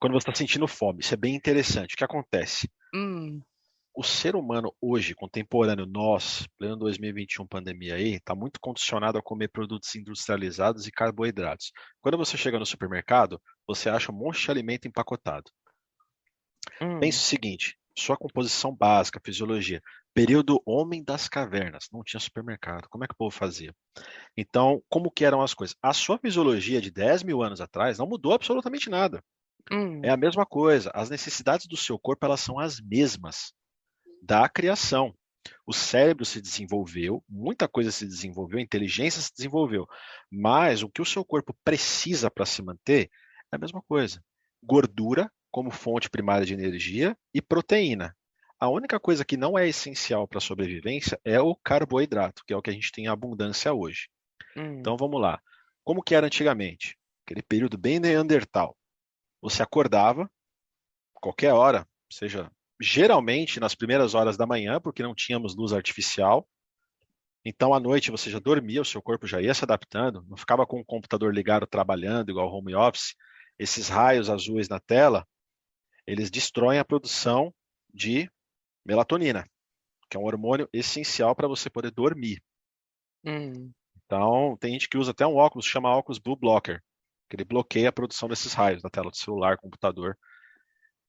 quando você está sentindo fome. Isso é bem interessante. O que acontece? hum, O ser humano hoje, contemporâneo, nós, pleno 2021, pandemia aí, está muito condicionado a comer produtos industrializados e carboidratos. Quando você chega no supermercado, você acha um monte de alimento empacotado. Pense o hum, seguinte, sua composição básica, fisiologia, período homem das cavernas, não tinha supermercado, como é que o povo fazia? Então, como que eram as coisas? A sua fisiologia de 10 mil anos atrás não mudou absolutamente nada. É hum, a mesma coisa, as necessidades do seu corpo, elas são as mesmas da criação. O cérebro se desenvolveu, muita coisa se desenvolveu, a inteligência se desenvolveu, mas o que o seu corpo precisa para se manter é a mesma coisa. Gordura como fonte primária de energia e proteína. A única coisa que não é essencial para a sobrevivência é o carboidrato, que é o que a gente tem em abundância hoje. hum, Então vamos lá. Como que era antigamente? Aquele período bem neandertal. Você acordava qualquer hora, seja geralmente nas primeiras horas da manhã, porque não tínhamos luz artificial. Então, à noite você já dormia, o seu corpo já ia se adaptando, não ficava com o computador ligado trabalhando, igual home office. Esses raios azuis na tela, eles destroem a produção de melatonina, que é um hormônio essencial para você poder dormir. hum, Então, tem gente que usa até um óculos, chama óculos Blue Blocker, que ele bloqueia a produção desses raios na tela do celular, computador.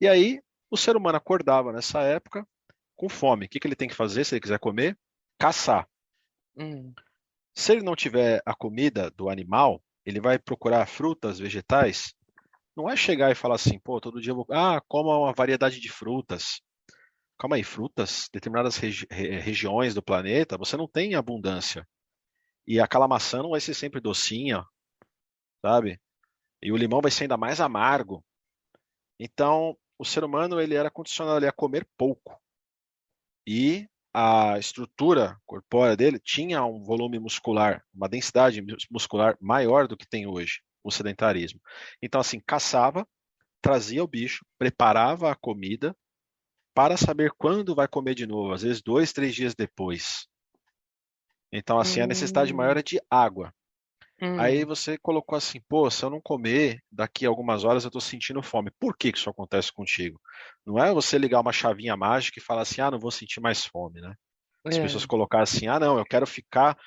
E aí, o ser humano acordava nessa época com fome. O que que ele tem que fazer se ele quiser comer? Caçar. hum, Se ele não tiver a comida do animal, ele vai procurar frutas, vegetais. Não é chegar e falar assim, pô, todo dia eu vou. Ah, coma uma variedade de frutas. Calma aí, frutas, determinadas regiões do planeta, você não tem abundância. E aquela maçã não vai ser sempre docinha, sabe? E o limão vai ser ainda mais amargo. Então, o ser humano ele era condicionado ali a comer pouco. E a estrutura corpórea dele tinha um volume muscular, uma densidade muscular maior do que tem hoje, o sedentarismo. Então, assim, caçava, trazia o bicho, preparava a comida para saber quando vai comer de novo, às vezes 2, 3 dias depois. Então, assim, a necessidade maior hum, é de água. Aí hum, você colocou assim, pô, se eu não comer, daqui a algumas horas eu estou sentindo fome. Por que que isso acontece contigo? Não é você ligar uma chavinha mágica e falar assim, ah, não vou sentir mais fome, né? As pessoas é, colocar assim, ah, não, eu quero ficar.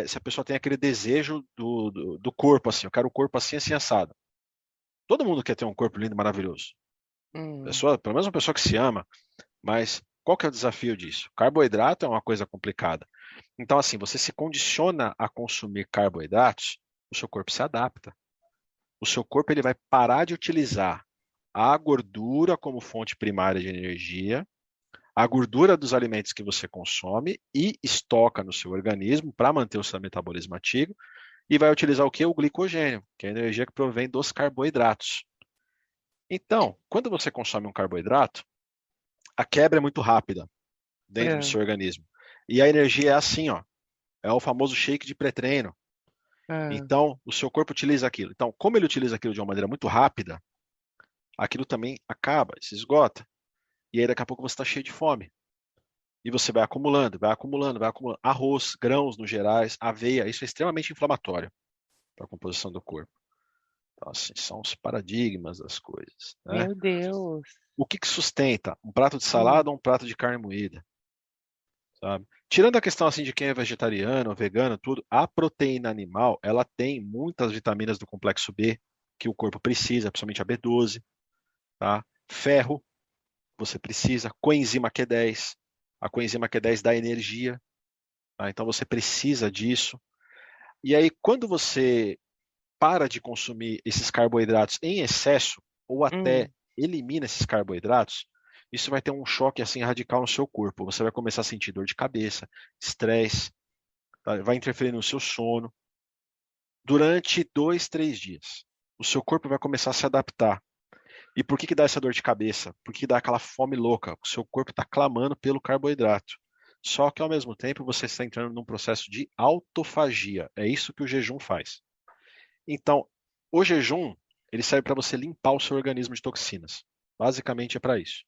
Se a pessoa tem aquele desejo do corpo, assim, eu quero o corpo assim, assim, assado. Todo mundo quer ter um corpo lindo e maravilhoso. hum, Pessoa, pelo menos uma pessoa que se ama, mas qual que é o desafio disso? Carboidrato é uma coisa complicada. Então, assim, você se condiciona a consumir carboidratos, o seu corpo se adapta. O seu corpo ele vai parar de utilizar a gordura como fonte primária de energia, a gordura dos alimentos que você consome e estoca no seu organismo para manter o seu metabolismo ativo e vai utilizar o que? O glicogênio, que é a energia que provém dos carboidratos. Então, quando você consome um carboidrato, a quebra é muito rápida dentro do é, seu organismo. E a energia é assim, ó, é o famoso shake de pré-treino. Ah, Então, o seu corpo utiliza aquilo. Então, como ele utiliza aquilo de uma maneira muito rápida, aquilo também acaba, se esgota. E aí, daqui a pouco, você está cheio de fome. E você vai acumulando, vai acumulando, vai acumulando. Arroz, grãos no gerais, aveia, isso é extremamente inflamatório para a composição do corpo. Então, assim, são os paradigmas das coisas, né? meu Deus. O que que sustenta? Um prato de Hum, salada ou um prato de carne moída, sabe? Tirando a questão assim de quem é vegetariano, vegano, tudo, a proteína animal, ela tem muitas vitaminas do complexo B que o corpo precisa, principalmente a B12, tá? Ferro, você precisa, coenzima Q10. A coenzima Q10 dá energia, tá? Então você precisa disso. E aí, quando você para de consumir esses carboidratos em excesso, ou até hum, elimina esses carboidratos, isso vai ter um choque assim radical no seu corpo. Você vai começar a sentir dor de cabeça, estresse, tá? Vai interferir no seu sono durante 2, 3 dias. O seu corpo vai começar a se adaptar. E por que que dá essa dor de cabeça? Porque dá aquela fome louca. O seu corpo está clamando pelo carboidrato. Só que ao mesmo tempo você está entrando num processo de autofagia. É isso que o jejum faz. Então, o jejum, ele serve para você limpar o seu organismo de toxinas. Basicamente é para isso.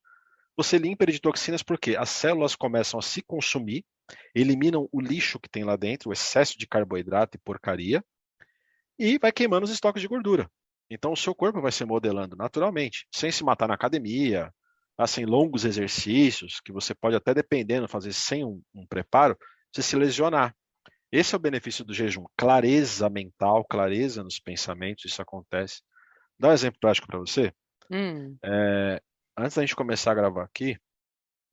Você limpa ele de toxinas porque as células começam a se consumir, eliminam o lixo que tem lá dentro, o excesso de carboidrato e porcaria, e vai queimando os estoques de gordura. Então, o seu corpo vai se modelando naturalmente, sem se matar na academia, assim, longos exercícios, que você pode até, dependendo, fazer sem um preparo, você se lesionar. Esse é o benefício do jejum. Clareza mental, clareza nos pensamentos, isso acontece. Dá um exemplo prático para você. hum. É, antes da gente começar a gravar aqui,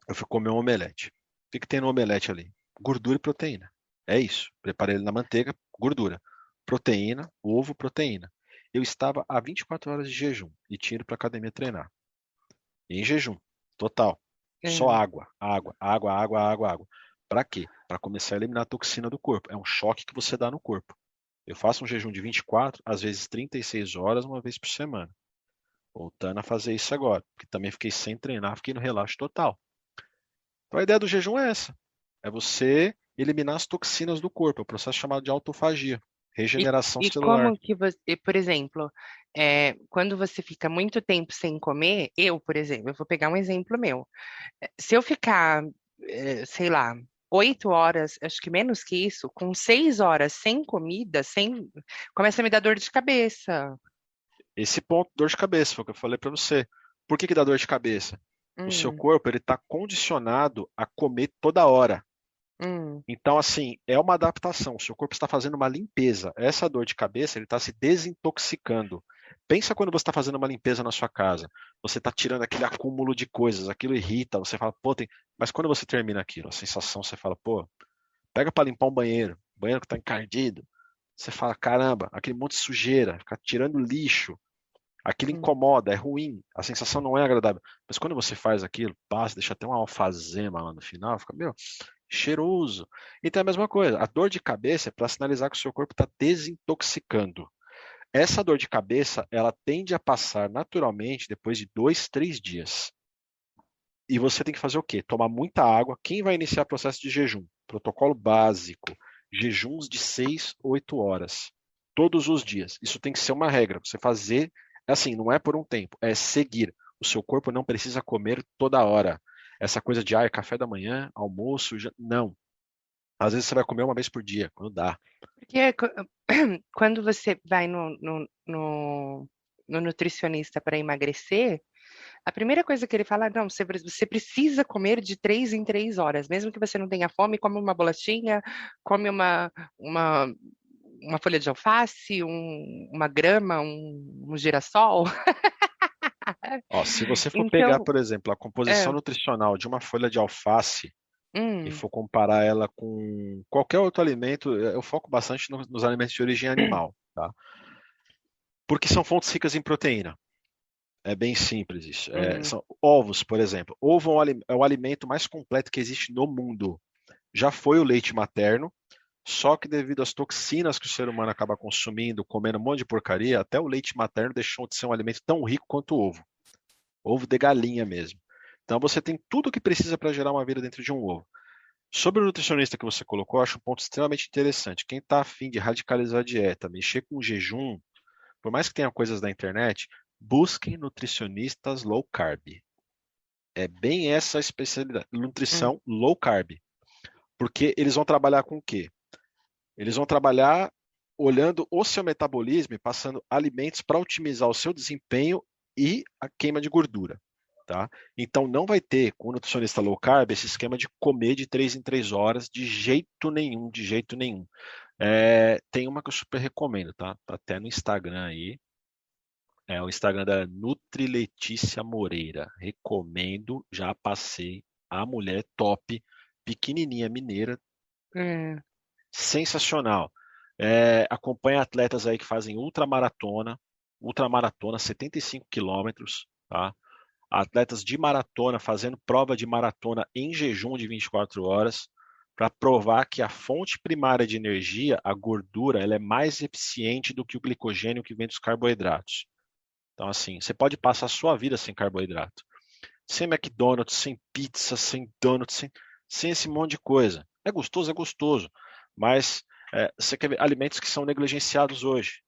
eu fui comer um omelete. O que que tem no omelete ali? Gordura e proteína. É isso. Preparei ele na manteiga, gordura. Proteína, ovo, proteína. Eu estava há 24 horas de jejum e tinha ido para academia treinar. Em jejum, total. Só É. água, água, água, água, água, água. Para quê? Para começar a eliminar a toxina do corpo. É um choque que você dá no corpo. Eu faço um jejum de 24, às vezes 36 horas, uma vez por semana. Voltando a fazer isso agora, porque também fiquei sem treinar, fiquei no relaxo total. Então a ideia do jejum é essa: é você eliminar as toxinas do corpo, é o processo chamado de autofagia, E, regeneração e celular. como que você, por exemplo, quando você fica muito tempo sem comer, eu, por exemplo, eu vou pegar um exemplo meu. Se eu ficar, sei lá, 8 horas, acho que menos que isso, com 6 horas sem comida, começa a me dar dor de cabeça. Esse ponto, dor de cabeça, foi o que eu falei para você. Por que que dá dor de cabeça? O seu Hum, corpo ele está condicionado a comer toda hora. hum, Então, assim, é uma adaptação. O seu corpo está fazendo uma limpeza. Essa dor de cabeça, ele está se desintoxicando. Pensa quando você está fazendo uma limpeza na sua casa. Você está tirando aquele acúmulo de coisas, aquilo irrita, você fala, pô, tem... Mas quando você termina aquilo, a sensação, você fala, pô, pega para limpar um banheiro que está encardido. Você fala, caramba, aquele monte de sujeira, ficar tirando lixo. Aquilo hum. incomoda, é ruim, a sensação não é agradável. Mas quando você faz aquilo, passa, deixa até uma alfazema lá no final, fica, meu, cheiroso. Então é a mesma coisa. A dor de cabeça é para sinalizar que o seu corpo está desintoxicando. Essa dor de cabeça, ela tende a passar naturalmente depois de 2, 3 dias. E você tem que fazer o quê? Tomar muita água. Quem vai iniciar o processo de jejum? Protocolo básico. Jejuns de 6, 8 horas. Todos os dias. Isso tem que ser uma regra. Você fazer, assim, não é por um tempo, é seguir. O seu corpo não precisa comer toda hora. Essa coisa de, café da manhã, almoço, não. Às vezes você vai comer uma vez por dia, quando dá. Porque quando você vai no nutricionista para emagrecer, a primeira coisa que ele fala, não, você precisa comer de 3 em 3 horas, mesmo que você não tenha fome, come uma bolachinha, come uma, uma folha de alface, uma grama, um girassol. Ó, se você for pegar, Então, por exemplo, a composição é, nutricional de uma folha de alface e hum, for comparar ela com qualquer outro alimento, eu foco bastante nos alimentos de origem animal, tá? Porque são fontes ricas em proteína. É bem simples isso. hum, São ovos, por exemplo. Ovo é o alimento mais completo que existe no mundo. Já foi o leite materno, só que devido às toxinas que o ser humano acaba consumindo, comendo um monte de porcaria, até o leite materno deixou de ser um alimento tão rico quanto o ovo. Ovo de galinha mesmo. Então você tem tudo o que precisa para gerar uma vida dentro de um ovo. Sobre o nutricionista que você colocou, eu acho um ponto extremamente interessante. Quem está afim de radicalizar a dieta, mexer com o jejum, por mais que tenha coisas na internet, busquem nutricionistas low carb. É bem essa a especialidade, Hum, nutrição low carb. Porque eles vão trabalhar com o quê? Eles vão trabalhar olhando o seu metabolismo e passando alimentos para otimizar o seu desempenho e a queima de gordura. Tá? Então não vai ter com o nutricionista low carb esse esquema de comer de 3 em 3 horas de jeito nenhum, de jeito nenhum. Tem uma que eu super recomendo, tá? Tá até no Instagram aí. É o Instagram da Nutri Letícia Moreira. Recomendo, já passei. A mulher top, pequenininha mineira, hum, sensacional. Acompanha atletas aí que fazem ultramaratona, 75 quilômetros, tá? Atletas de maratona fazendo prova de maratona em jejum de 24 horas, para provar que a fonte primária de energia, a gordura, ela é mais eficiente do que o glicogênio que vem dos carboidratos. Então, assim, você pode passar a sua vida sem carboidrato, sem McDonald's, sem pizza, sem donuts, sem esse monte de coisa. É gostoso, mas você quer ver alimentos que são negligenciados hoje,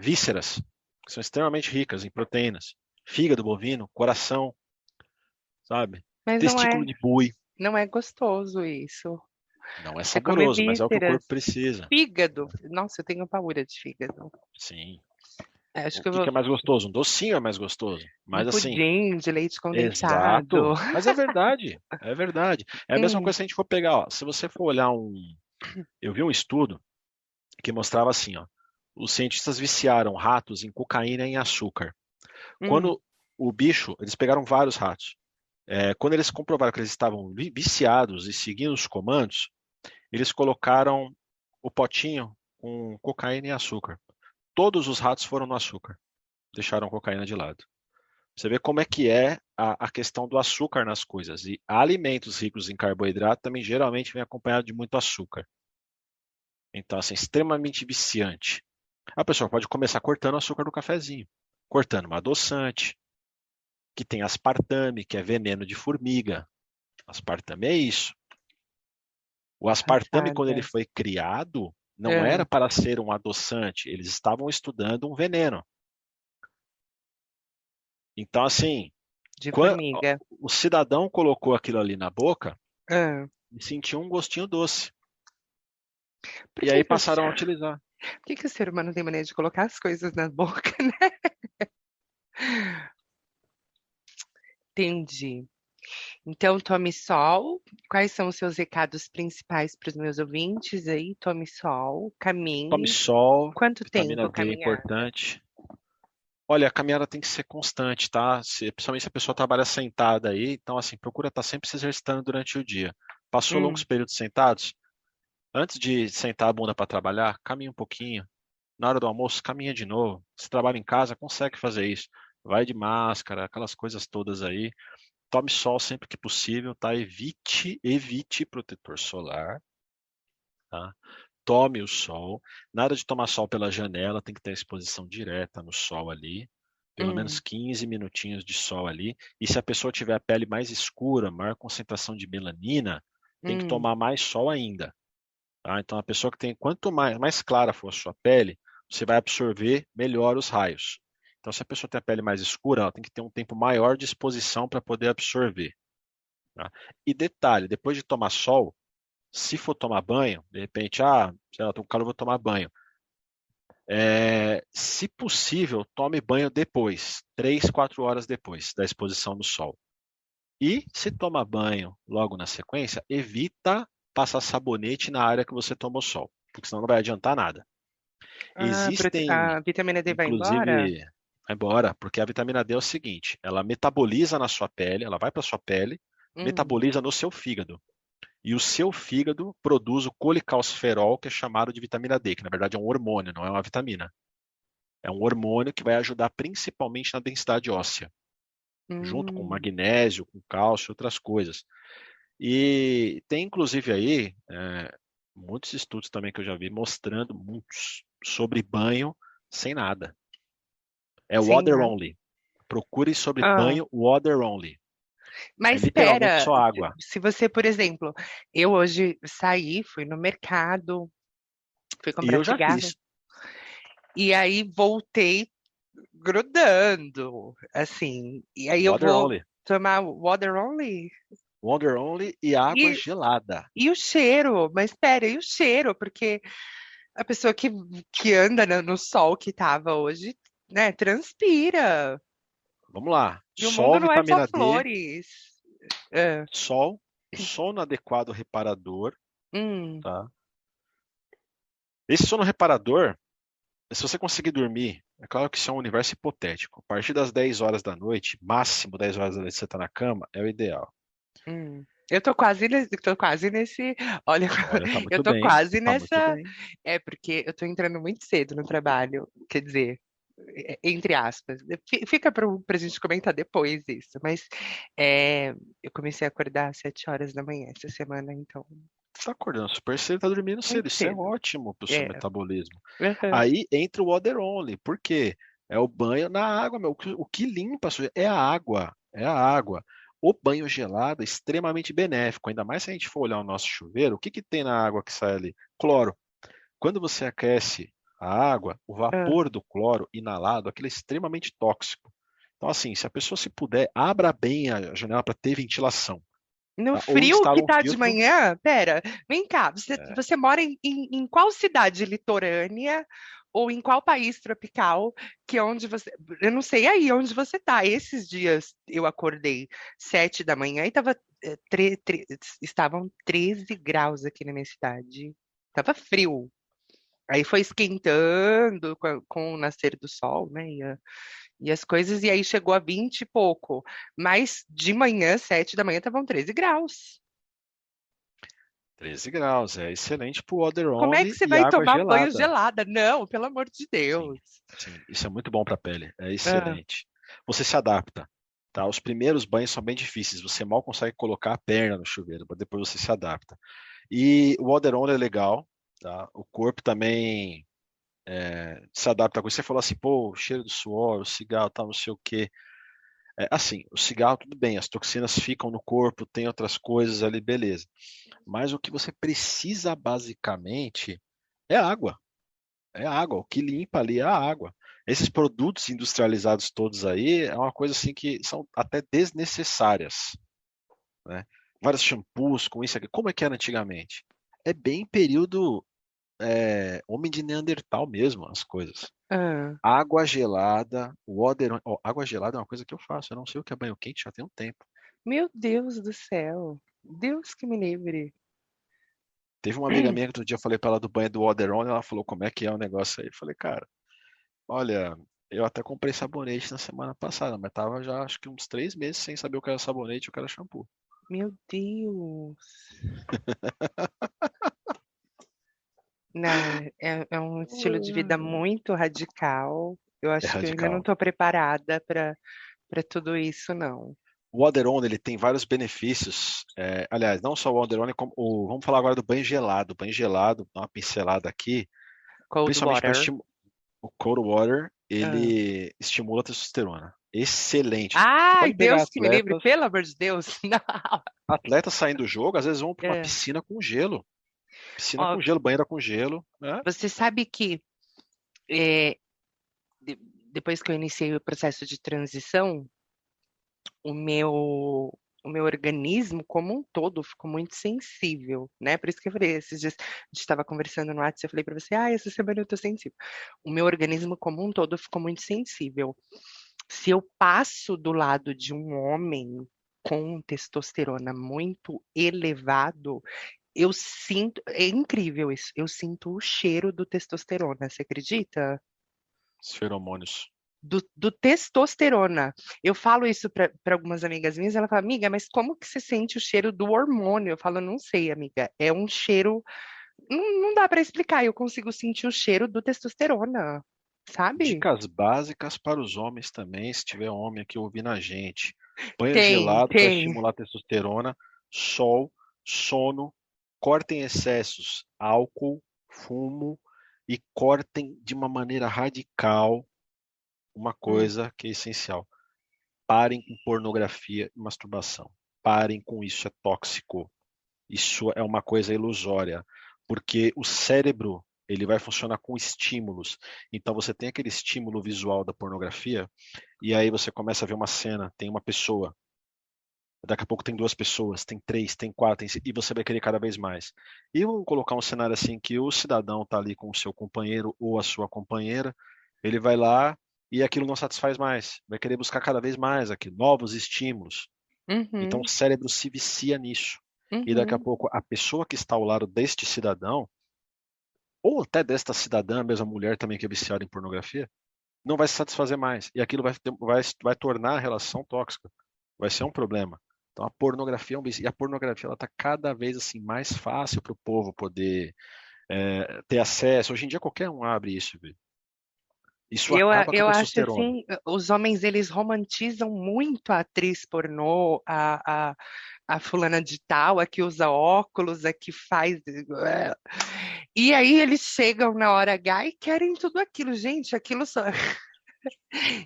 vísceras, que são extremamente ricas em proteínas, fígado bovino, coração, sabe? mas Testículo de boi. não é gostoso isso. Não é Você comer saboroso, mas é o que o vísceras, corpo precisa. fígado. Nossa, eu tenho pavor de fígado. Sim. Acho O que eu que que vou é mais gostoso? Um docinho é mais gostoso. um Mas assim, pudim de leite condensado. exato. Mas é verdade. É verdade. É a mesma Hum, coisa se a gente for pegar, ó, se você for olhar eu vi um estudo que mostrava assim, ó, os cientistas viciaram ratos em cocaína e em açúcar. hum, Quando o bicho, eles pegaram vários ratos. Quando eles comprovaram que eles estavam viciados e seguindo os comandos, eles colocaram o potinho com cocaína e açúcar. Todos os ratos foram no açúcar, deixaram a cocaína de lado. Você vê como é que é a questão do açúcar nas coisas. E alimentos ricos em carboidrato também geralmente vem acompanhado de muito açúcar. Então, assim, extremamente viciante. A pessoa pode começar cortando o açúcar do cafezinho, cortando uma adoçante, que tem aspartame, que é veneno de formiga. Aspartame é isso. O aspartame, quando ele passada. foi criado, não Ah, era para ser um adoçante, eles estavam estudando um veneno. Então, assim, de quando formiga. o cidadão colocou aquilo ali na boca Ah, e sentiu um gostinho doce. por E que aí que passaram a utilizar. o ser humano tem mania de colocar as coisas na boca, né? Entendi. Então, tome sol. Quais são os seus recados principais para os meus ouvintes aí? Tome sol, Tome caminhe. sol, Quanto vitamina tempo D é caminhar? importante. Olha, a caminhada tem que ser constante, tá? Principalmente se a pessoa trabalha sentada aí, então assim, procura estar sempre se exercitando durante o dia. Passou longos Hum, períodos sentados, antes de sentar a bunda para trabalhar, caminha um pouquinho. Na hora do almoço, caminha de novo. Se trabalha em casa, consegue fazer isso. Vai de máscara, aquelas coisas todas aí. Tome sol sempre que possível, tá? Evite protetor solar, tá? Tome o sol. Nada de tomar sol pela janela, tem que ter exposição direta no sol ali. Pelo menos hum, 15 minutinhos de sol ali. E se a pessoa tiver a pele mais escura, maior concentração de melanina, tem que hum. tomar mais sol ainda. Tá? Então, a pessoa que tem, quanto mais clara for a sua pele, você vai absorver melhor os raios. Então, se a pessoa tem a pele mais escura, ela tem que ter um tempo maior de exposição para poder absorver. Tá? E detalhe, depois de tomar sol, se for tomar banho, de repente, sei lá, tô com calor, vou tomar banho. Se possível, tome banho depois, 3, 4 horas depois da exposição do sol. E se toma banho logo na sequência, evita passar sabonete na área que você tomou sol, porque senão não vai adiantar nada. Existem, A vitamina D vai embora? inclusive, vai embora, porque a vitamina D é o seguinte, ela metaboliza na sua pele, ela vai para sua pele, Hum, metaboliza no seu fígado. E o seu fígado produz o colicalciferol, que é chamado de vitamina D, que na verdade é um hormônio, não é uma vitamina. É um hormônio que vai ajudar principalmente na densidade óssea, junto com hum, magnésio, com cálcio, outras coisas. E tem inclusive aí muitos estudos também que eu já vi mostrando muitos sobre banho sem nada. É sem water nada. only. Procure sobre Ah, banho water only. Mas literalmente espera, só água. se você, por exemplo, eu hoje saí, fui no mercado, fui E comprar eu já cigarro, fiz. e aí voltei grudando, assim, e aí eu Water vou only. tomar water only. Water only e água E, gelada. e o cheiro, mas espera, e o cheiro? Porque a pessoa que anda no sol que tava hoje, né, transpira. Vamos lá. E o mundo Sol, não é só vitamina D, flores. É. sol, sono adequado reparador, Hum, tá? Esse sono reparador, se você conseguir dormir, é claro que isso é um universo hipotético. A partir das 10 horas da noite, máximo 10 horas da noite você está na cama, é o ideal. hum. Tô quase nesse. Olha, Olha, tá eu muito tô bem, quase tá muito nessa. bem. É porque eu tô entrando muito cedo no trabalho. Quer dizer, entre aspas. Fica pra gente comentar depois isso. Mas eu comecei a acordar às 7 horas da manhã essa semana, então. Você tá acordando super cedo, tá dormindo cedo. Muito Isso é cedo. ótimo para o seu É. metabolismo. Aham. Aí entra o water only. Por quê? É o banho na água, meu. O que limpa a sujeira é a água. É a água. O banho gelado é extremamente benéfico, ainda mais se a gente for olhar o nosso chuveiro, o que que tem na água que sai ali? Cloro. Quando você aquece a água, o Ah. vapor do cloro inalado, aquilo é extremamente tóxico. Então, assim, se a pessoa se puder, abra bem a janela para ter ventilação, No tá? Ou frio instala que um tá de filtro. manhã, pera, vem cá, você, É, você mora em qual cidade litorânea ou em qual país tropical que é onde você, eu não sei aí onde você tá. Esses dias eu acordei 7 da manhã e estavam 13 graus aqui na minha cidade. Tava frio. Aí foi esquentando com o nascer do sol, né? E as coisas, e aí chegou a 20 e pouco. Mas de manhã, 7 da manhã, estavam 13 graus. 13 graus, é excelente para o water Como é que only você e vai água tomar banho gelada. gelada? Não, pelo amor de Sim, Deus. sim, isso é muito bom para a pele, é Ah, excelente. Você se adapta, tá? Os primeiros banhos são bem difíceis, você mal consegue colocar a perna no chuveiro, mas depois você se adapta. E o water only é legal, tá? O corpo também se adapta com isso. Você falou assim, pô, o cheiro do suor, o cigarro, tal, não sei o quê. Assim, o cigarro, tudo bem, as toxinas ficam no corpo, tem outras coisas ali, beleza. Mas o que você precisa basicamente é água. É água. O que limpa ali é a água. Esses produtos industrializados todos aí é uma coisa assim que são até desnecessárias, né? Vários shampoos com isso aqui. Como é que era antigamente? É bem período homem de Neandertal mesmo, as coisas. ah. Água gelada, water, ó, água gelada é uma coisa que eu faço. Eu não sei o que é banho quente já tem um tempo. Meu Deus do céu. Deus que me livre. Teve uma amiga minha que outro dia eu falei para ela do banho do water on, ela falou como é que é o negócio aí. Eu falei, cara, olha, eu até comprei sabonete na semana passada, mas tava já acho que uns 3 meses sem saber o que era sabonete e o que era shampoo. Meu Deus. Não, é um estilo de vida muito radical. Eu É acho que eu ainda não radical. estou preparada para tudo isso, não. O Water On, ele tem vários benefícios. Aliás, não só o Water On, como vamos falar agora do banho gelado. O banho gelado, dá uma pincelada aqui, Cold principalmente para water. estimular o cold water, Ah. ele estimula a testosterona. Excelente. Você Ai, pode pegar Deus que me livre, atletas, pelo amor de Deus. Não. atletas saindo do jogo, às vezes vão para uma É. piscina com gelo. Piscina Ó, com gelo, banheira com gelo, né? você sabe que é, de- depois que eu iniciei o processo de transição, o meu, o meu organismo como um todo ficou muito sensível, né? Por isso que eu falei, esses dias a gente estava conversando no WhatsApp, eu falei para você, essa semana eu tô sensível. O meu organismo como um todo ficou muito sensível. Se eu passo do lado de um homem com testosterona muito elevado, eu sinto, é incrível isso, eu sinto o cheiro do testosterona, você acredita? Os feromônios. Do testosterona. Eu falo isso para algumas amigas minhas, ela fala, amiga, mas como que você sente o cheiro do hormônio? Eu falo, não sei, amiga, é um cheiro, não dá para explicar, eu consigo sentir o cheiro do testosterona, sabe? Dicas básicas para os homens também, se tiver homem aqui ouvindo a gente. Banho Tem, gelado para tem. estimular a testosterona, sol, sono, cortem excessos, álcool, fumo e cortem de uma maneira radical uma Hum, coisa que é essencial: Parem com pornografia e masturbação. Parem com isso, é tóxico. Isso é uma coisa ilusória, porque o cérebro ele vai funcionar com estímulos. Então você tem aquele estímulo visual da pornografia e aí você começa a ver uma cena, tem uma pessoa, daqui a pouco tem 2 pessoas, tem 3, tem 4, e você vai querer cada vez mais. E vamos colocar um cenário assim que o cidadão está ali com o seu companheiro ou a sua companheira, ele vai lá e aquilo não satisfaz mais, vai querer buscar cada vez mais aqui, novos estímulos. Então o cérebro se vicia nisso. E daqui a pouco a pessoa que está ao lado deste cidadão, ou até desta cidadã, a mesma mulher também que é viciada em pornografia, não vai se satisfazer mais. E aquilo vai tornar a relação tóxica. Vai ser um problema. Então a pornografia é um vício. E a pornografia ela está cada vez assim mais fácil para o povo poder ter acesso. Hoje em dia qualquer um abre isso, viu? Isso acaba com a Eu acho testosterona. assim, os homens eles romantizam muito a atriz pornô, a fulana de tal, a que usa óculos, a que faz. E aí eles chegam na hora H e querem tudo aquilo. Gente, aquilo só.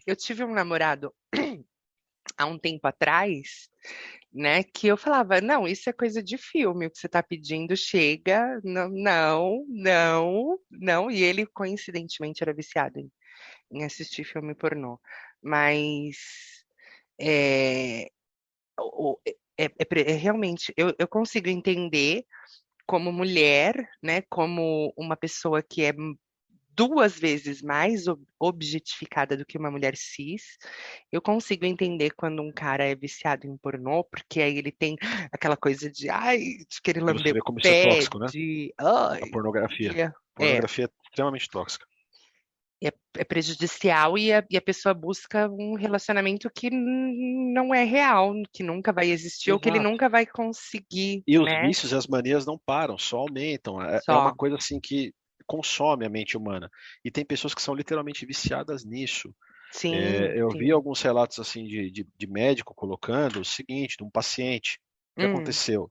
Eu tive um namorado há um tempo atrás, né, que eu falava, não, isso é coisa de filme, o que você está pedindo chega, não, não, não, não, e ele coincidentemente era viciado em assistir filme pornô, mas é, realmente, eu consigo entender como mulher, né, como uma pessoa que é 2 vezes mais objetificada do que uma mulher cis, eu consigo entender quando um cara é viciado em pornô, porque aí ele tem aquela coisa de, ai, de querer E você lamber vê o como isso é pé, tóxico, né? de, A ai, pornografia. A é, pornografia é extremamente tóxica. é prejudicial e a pessoa busca um relacionamento que não é real, que nunca vai existir ou que ele Exato. nunca vai conseguir, E os né? vícios e as manias não param, só aumentam. É uma Só. coisa assim que consome a mente humana. E tem pessoas que são literalmente viciadas nisso. Sim, Eu vi sim. alguns relatos assim de médico colocando o seguinte, de um paciente. O que Hum, aconteceu?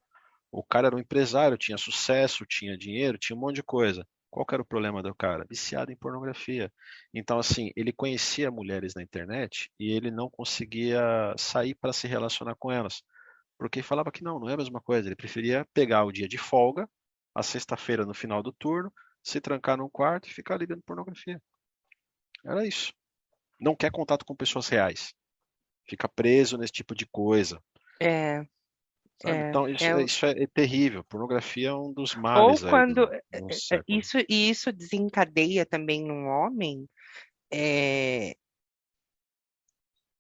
O cara era um empresário, tinha sucesso, tinha dinheiro, tinha um monte de coisa. Qual que era o problema do cara? Viciado em pornografia. Então, assim, ele conhecia mulheres na internet e ele não conseguia sair para se relacionar com elas. Porque falava que não é a mesma coisa. Ele preferia pegar o dia de folga, a sexta-feira no final do turno, se trancar num quarto e ficar ali vendo pornografia. Era isso. Não quer contato com pessoas reais. Fica preso nesse tipo de coisa, é, sabe? Então é. isso é terrível. Pornografia é um dos Ou males aí quando do nosso século. isso desencadeia também num homem, é,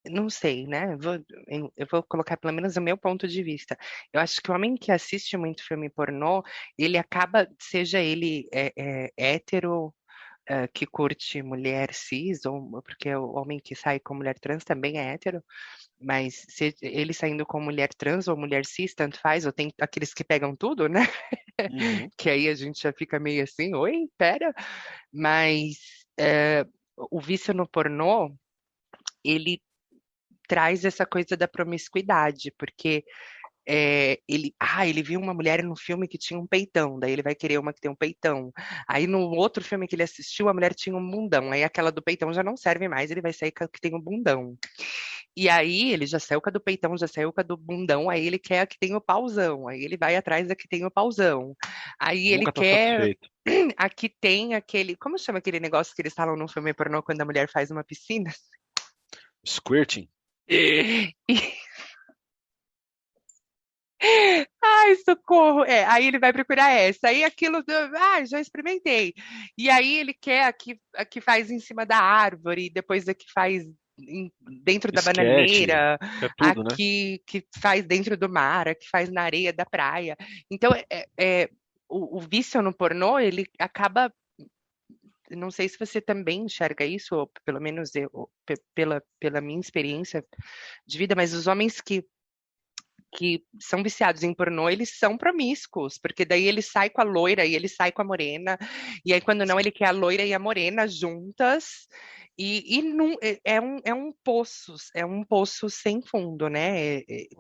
não sei, né? Eu vou colocar pelo menos o meu ponto de vista. Eu acho que o homem que assiste muito filme pornô, ele acaba, seja ele hétero, que curte mulher cis, ou porque o homem que sai com mulher trans também é hétero, mas ele saindo com mulher trans ou mulher cis, tanto faz, ou tem aqueles que pegam tudo, né? Uhum. Que aí a gente já fica meio assim, oi, pera. Mas o vício no pornô, ele traz essa coisa da promiscuidade, porque ele viu uma mulher no filme que tinha um peitão, daí ele vai querer uma que tem um peitão. Aí no outro filme que ele assistiu, a mulher tinha um bundão, aí aquela do peitão já não serve mais, ele vai sair com a que tem um bundão. E aí ele já saiu com a do peitão, já saiu com a do bundão, aí ele quer a que tem o pauzão, aí ele vai atrás da que tem o pauzão. Aí ele Nunca está quer satisfeito. a que tem aquele, como chama aquele negócio que eles falam no filme pornô quando a mulher faz uma piscina? Squirting. Ai, socorro! Aí ele vai procurar essa. Aí aquilo, já experimentei. E aí ele quer a que faz em cima da árvore, depois a que faz dentro da Esquete. bananeira, É a tudo, né? que faz dentro do mar, a que faz na areia da praia. Então, o vício no pornô, ele acaba. Não sei se você também enxerga isso, ou pelo menos pela minha experiência de vida, mas os homens que são viciados em pornô, eles são promíscuos, porque daí ele sai com a loira e ele sai com a morena, e aí quando não, ele quer a loira e a morena juntas, e não, é um poço sem fundo, né?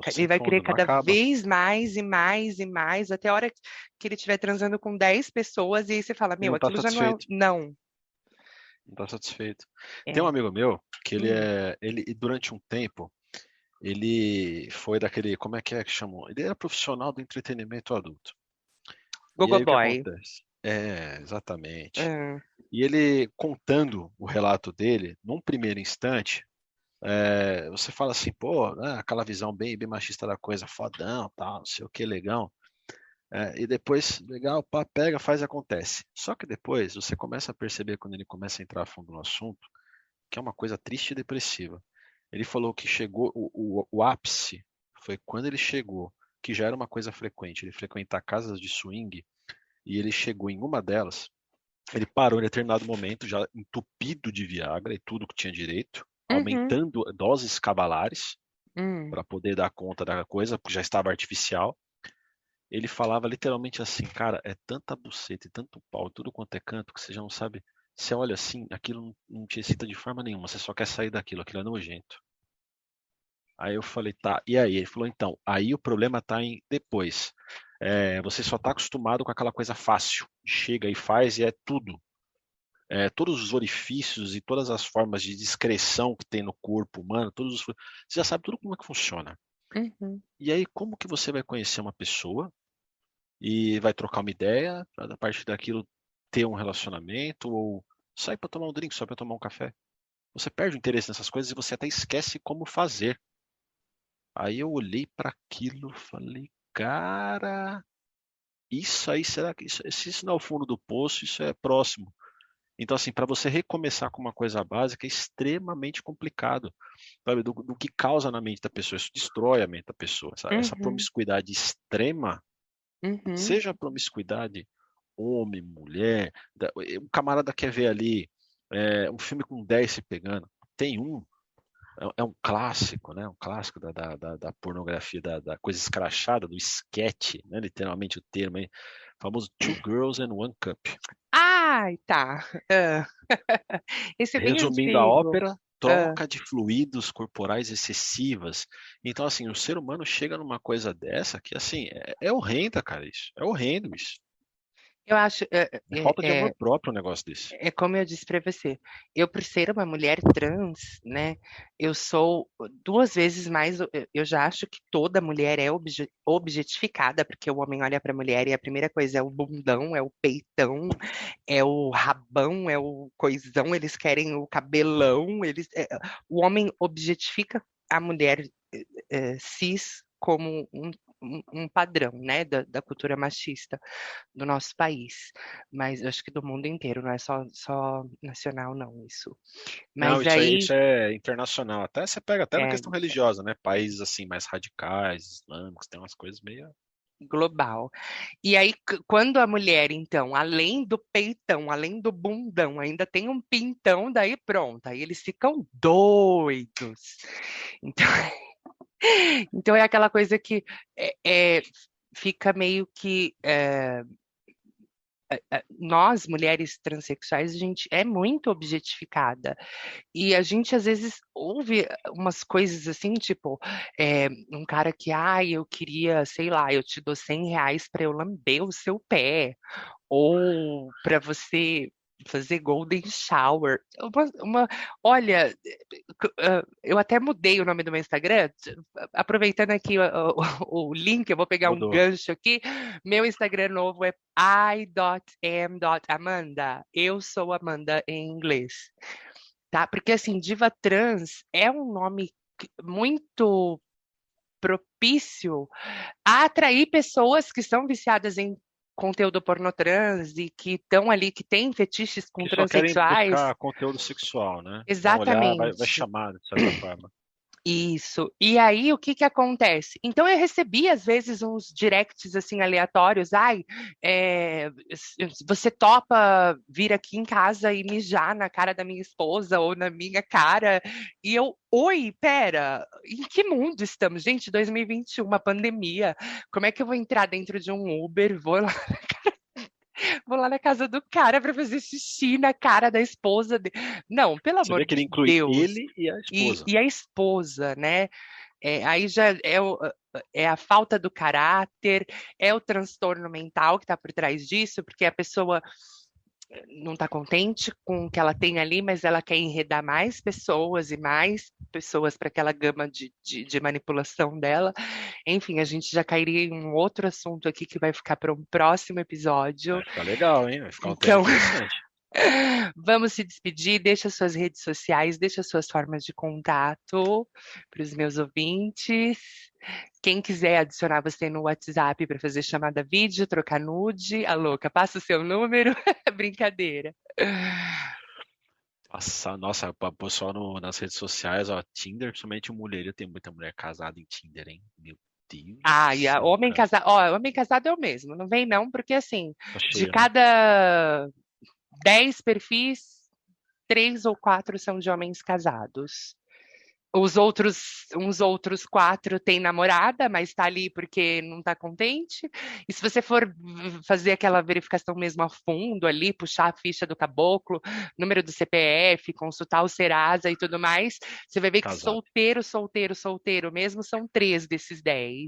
Sem Ele vai querer fundo, não cada acaba. vez mais e mais e mais, até a hora que ele estiver transando com 10 pessoas, e aí você fala, E meu, não está aquilo já não é. satisfeito. Não. Não está satisfeito. Tem um É. amigo meu que Hum, ele durante um tempo ele foi daquele, como é que chamam? Ele era profissional do entretenimento adulto. E Gogo aí o que Boy. acontece? É, exatamente. Ah, E ele contando o relato dele, num primeiro instante, você fala assim, pô, né, aquela visão bem machista da coisa, fodão, tal, não sei o que, legal. E depois, legal, pá, pega, faz, acontece. Só que depois você começa a perceber, quando ele começa a entrar a fundo no assunto, que é uma coisa triste e depressiva. Ele falou que chegou, o ápice foi quando ele chegou, que já era uma coisa frequente, ele frequentar casas de swing, e ele chegou em uma delas, ele parou em determinado momento, já entupido de Viagra e tudo que tinha direito, uhum, aumentando doses cabalares hum, para poder dar conta da coisa, porque já estava artificial. Ele falava literalmente assim, cara, é tanta buceta e tanto pau, tudo quanto é canto, que você já não sabe. Você olha assim, aquilo não te excita de forma nenhuma, você só quer sair daquilo, aquilo é nojento. Aí eu falei, tá, e aí? Ele falou, então, aí o problema tá em depois. Você só tá acostumado com aquela coisa fácil, chega e faz e é tudo. Todos os orifícios e todas as formas de discreção que tem no corpo humano, você já sabe tudo como é que funciona. uhum. E aí, como que você vai conhecer uma pessoa e vai trocar uma ideia, para a partir daquilo ter um relacionamento ou sair para tomar um drink, só para tomar um café? Você perde o interesse nessas coisas e você até esquece como fazer. Aí eu olhei para aquilo e falei, cara, isso aí, será que se isso não é o fundo do poço, isso é próximo. Então, assim, para você recomeçar com uma coisa básica é extremamente complicado, sabe? Do que causa na mente da pessoa, isso destrói a mente da pessoa. Essa Uhum, promiscuidade extrema, uhum. seja a promiscuidade homem, mulher, um camarada quer ver ali um filme com 10 se pegando, tem um, é um clássico, né? Um clássico da pornografia, da coisa escrachada, do esquete, né? Literalmente o termo aí, famoso Two Girls and One Cup. Ai, tá. Ah. Esse é bem Resumindo a antigo. ópera, Ah. troca de fluidos corporais excessivas. Então, assim, o ser humano chega numa coisa dessa que, assim, é horrenda, cara, isso. É horrendo isso. Eu acho, É falta de amor próprio um negócio desse. é como eu disse para você, eu por ser uma mulher trans, né, eu sou duas vezes mais, eu já acho que toda mulher é objetificada, porque o homem olha para a mulher e a primeira coisa é o bundão, é o peitão, é o rabão, é o coisão, eles querem o cabelão, o homem objetifica a mulher cis como um padrão, né, da cultura machista do nosso país, mas eu acho que do mundo inteiro, não é só nacional, não, isso. Não, Mas isso aí, é internacional. Até você pega até na é questão religiosa, né? Países assim mais radicais, islâmicos, tem umas coisas meio. global. E aí, quando a mulher, então, além do peitão, além do bundão, ainda tem um pintão, daí pronto, aí eles ficam doidos. Então, então é aquela coisa que fica meio que nós, mulheres transexuais, a gente é muito objetificada. E a gente, às vezes, ouve umas coisas assim, tipo, um cara que, eu queria, sei lá, eu te dou R$ 100 para eu lamber o seu pé, ou para você fazer golden shower. Olha, eu até mudei o nome do meu Instagram, aproveitando aqui o link, eu vou pegar um Mudou. gancho aqui. Meu Instagram novo é i.am.amanda. Eu sou Amanda em inglês, tá? Porque assim, diva trans é um nome muito propício a atrair pessoas que são viciadas em conteúdo pornô trans e que estão ali, que têm fetiches com Que só querem transexuais. buscar conteúdo sexual, né? Vão olhar, vai Exatamente. chamar, de certa forma. Isso. E aí, o que que acontece? Então, eu recebi, às vezes, uns directs, assim, aleatórios. Você topa vir aqui em casa e mijar na cara da minha esposa ou na minha cara? E eu, oi, pera, em que mundo estamos? Gente, 2021, uma pandemia. Como é que eu vou entrar dentro de um Uber, vou lá na casa do cara para fazer xixi na cara da esposa dele? Não, pelo Você amor vê que ele de inclui Deus. ele e a E, esposa. e a esposa, né? Aí já é a falta do caráter, é o transtorno mental que está por trás disso, porque a pessoa não está contente com o que ela tem ali, mas ela quer enredar mais pessoas e mais pessoas para aquela gama de manipulação dela. Enfim, a gente já cairia em um outro assunto aqui que vai ficar para um próximo episódio. Vai ficar legal, hein? Vai ficar um Então, tema interessante. vamos se despedir, deixa suas redes sociais, deixa suas formas de contato para os meus ouvintes. Quem quiser adicionar você no WhatsApp para fazer chamada vídeo, trocar nude, a louca, passa o seu número, brincadeira. Nossa, o pessoal nas redes sociais, ó, Tinder, principalmente mulher, tem muita mulher casada em Tinder, hein? Meu Deus. Ah, e a céu, homem cara. casado, ó, homem casado é o mesmo, não vem não, porque assim, Tá de cheio, né? cada 10 perfis, 3 ou 4 são de homens casados. Uns outros 4 têm namorada, mas tá ali porque não tá contente. E se você for fazer aquela verificação mesmo a fundo ali, puxar a ficha do caboclo, número do CPF, consultar o Serasa e tudo mais, você vai ver que Casado. solteiro mesmo são 3 desses 10.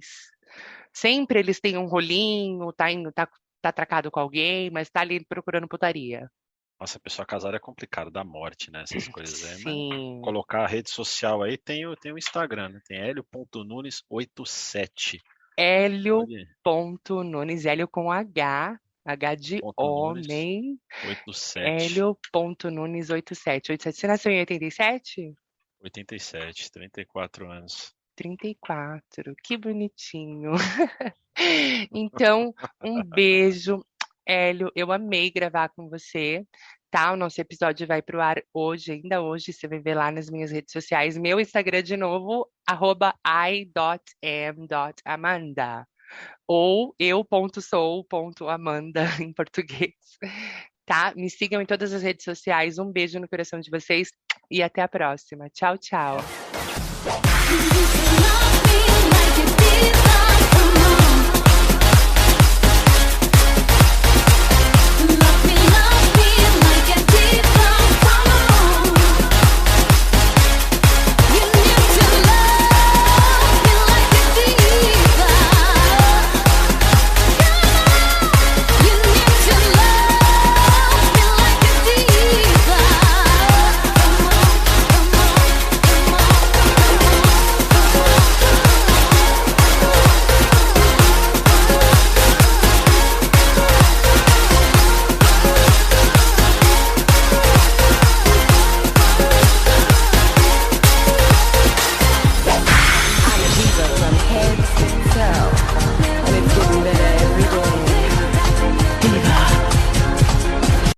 Sempre eles têm um rolinho, tá atracado com alguém, mas tá ali procurando putaria. Nossa, a pessoa casada é complicado, da morte, né? Essas coisas aí. Mas Sim. colocar a rede social aí, tem o Instagram, né? Tem helio.nunes87. Hélio.Nunes, Hélio com H de Ponto homem, 87. Hélio.Nunes87. Você nasceu em 87? 87, 34 anos. 34, que bonitinho. Então, um beijo, Hélio, eu amei gravar com você, tá? O nosso episódio vai pro ar hoje, ainda hoje, você vai ver lá nas minhas redes sociais. Meu Instagram de novo, @i.m.amanda, ou eu.sou.amanda em português, tá? Me sigam em todas as redes sociais, um beijo no coração de vocês e até a próxima. Tchau, tchau. You used to love me like you did love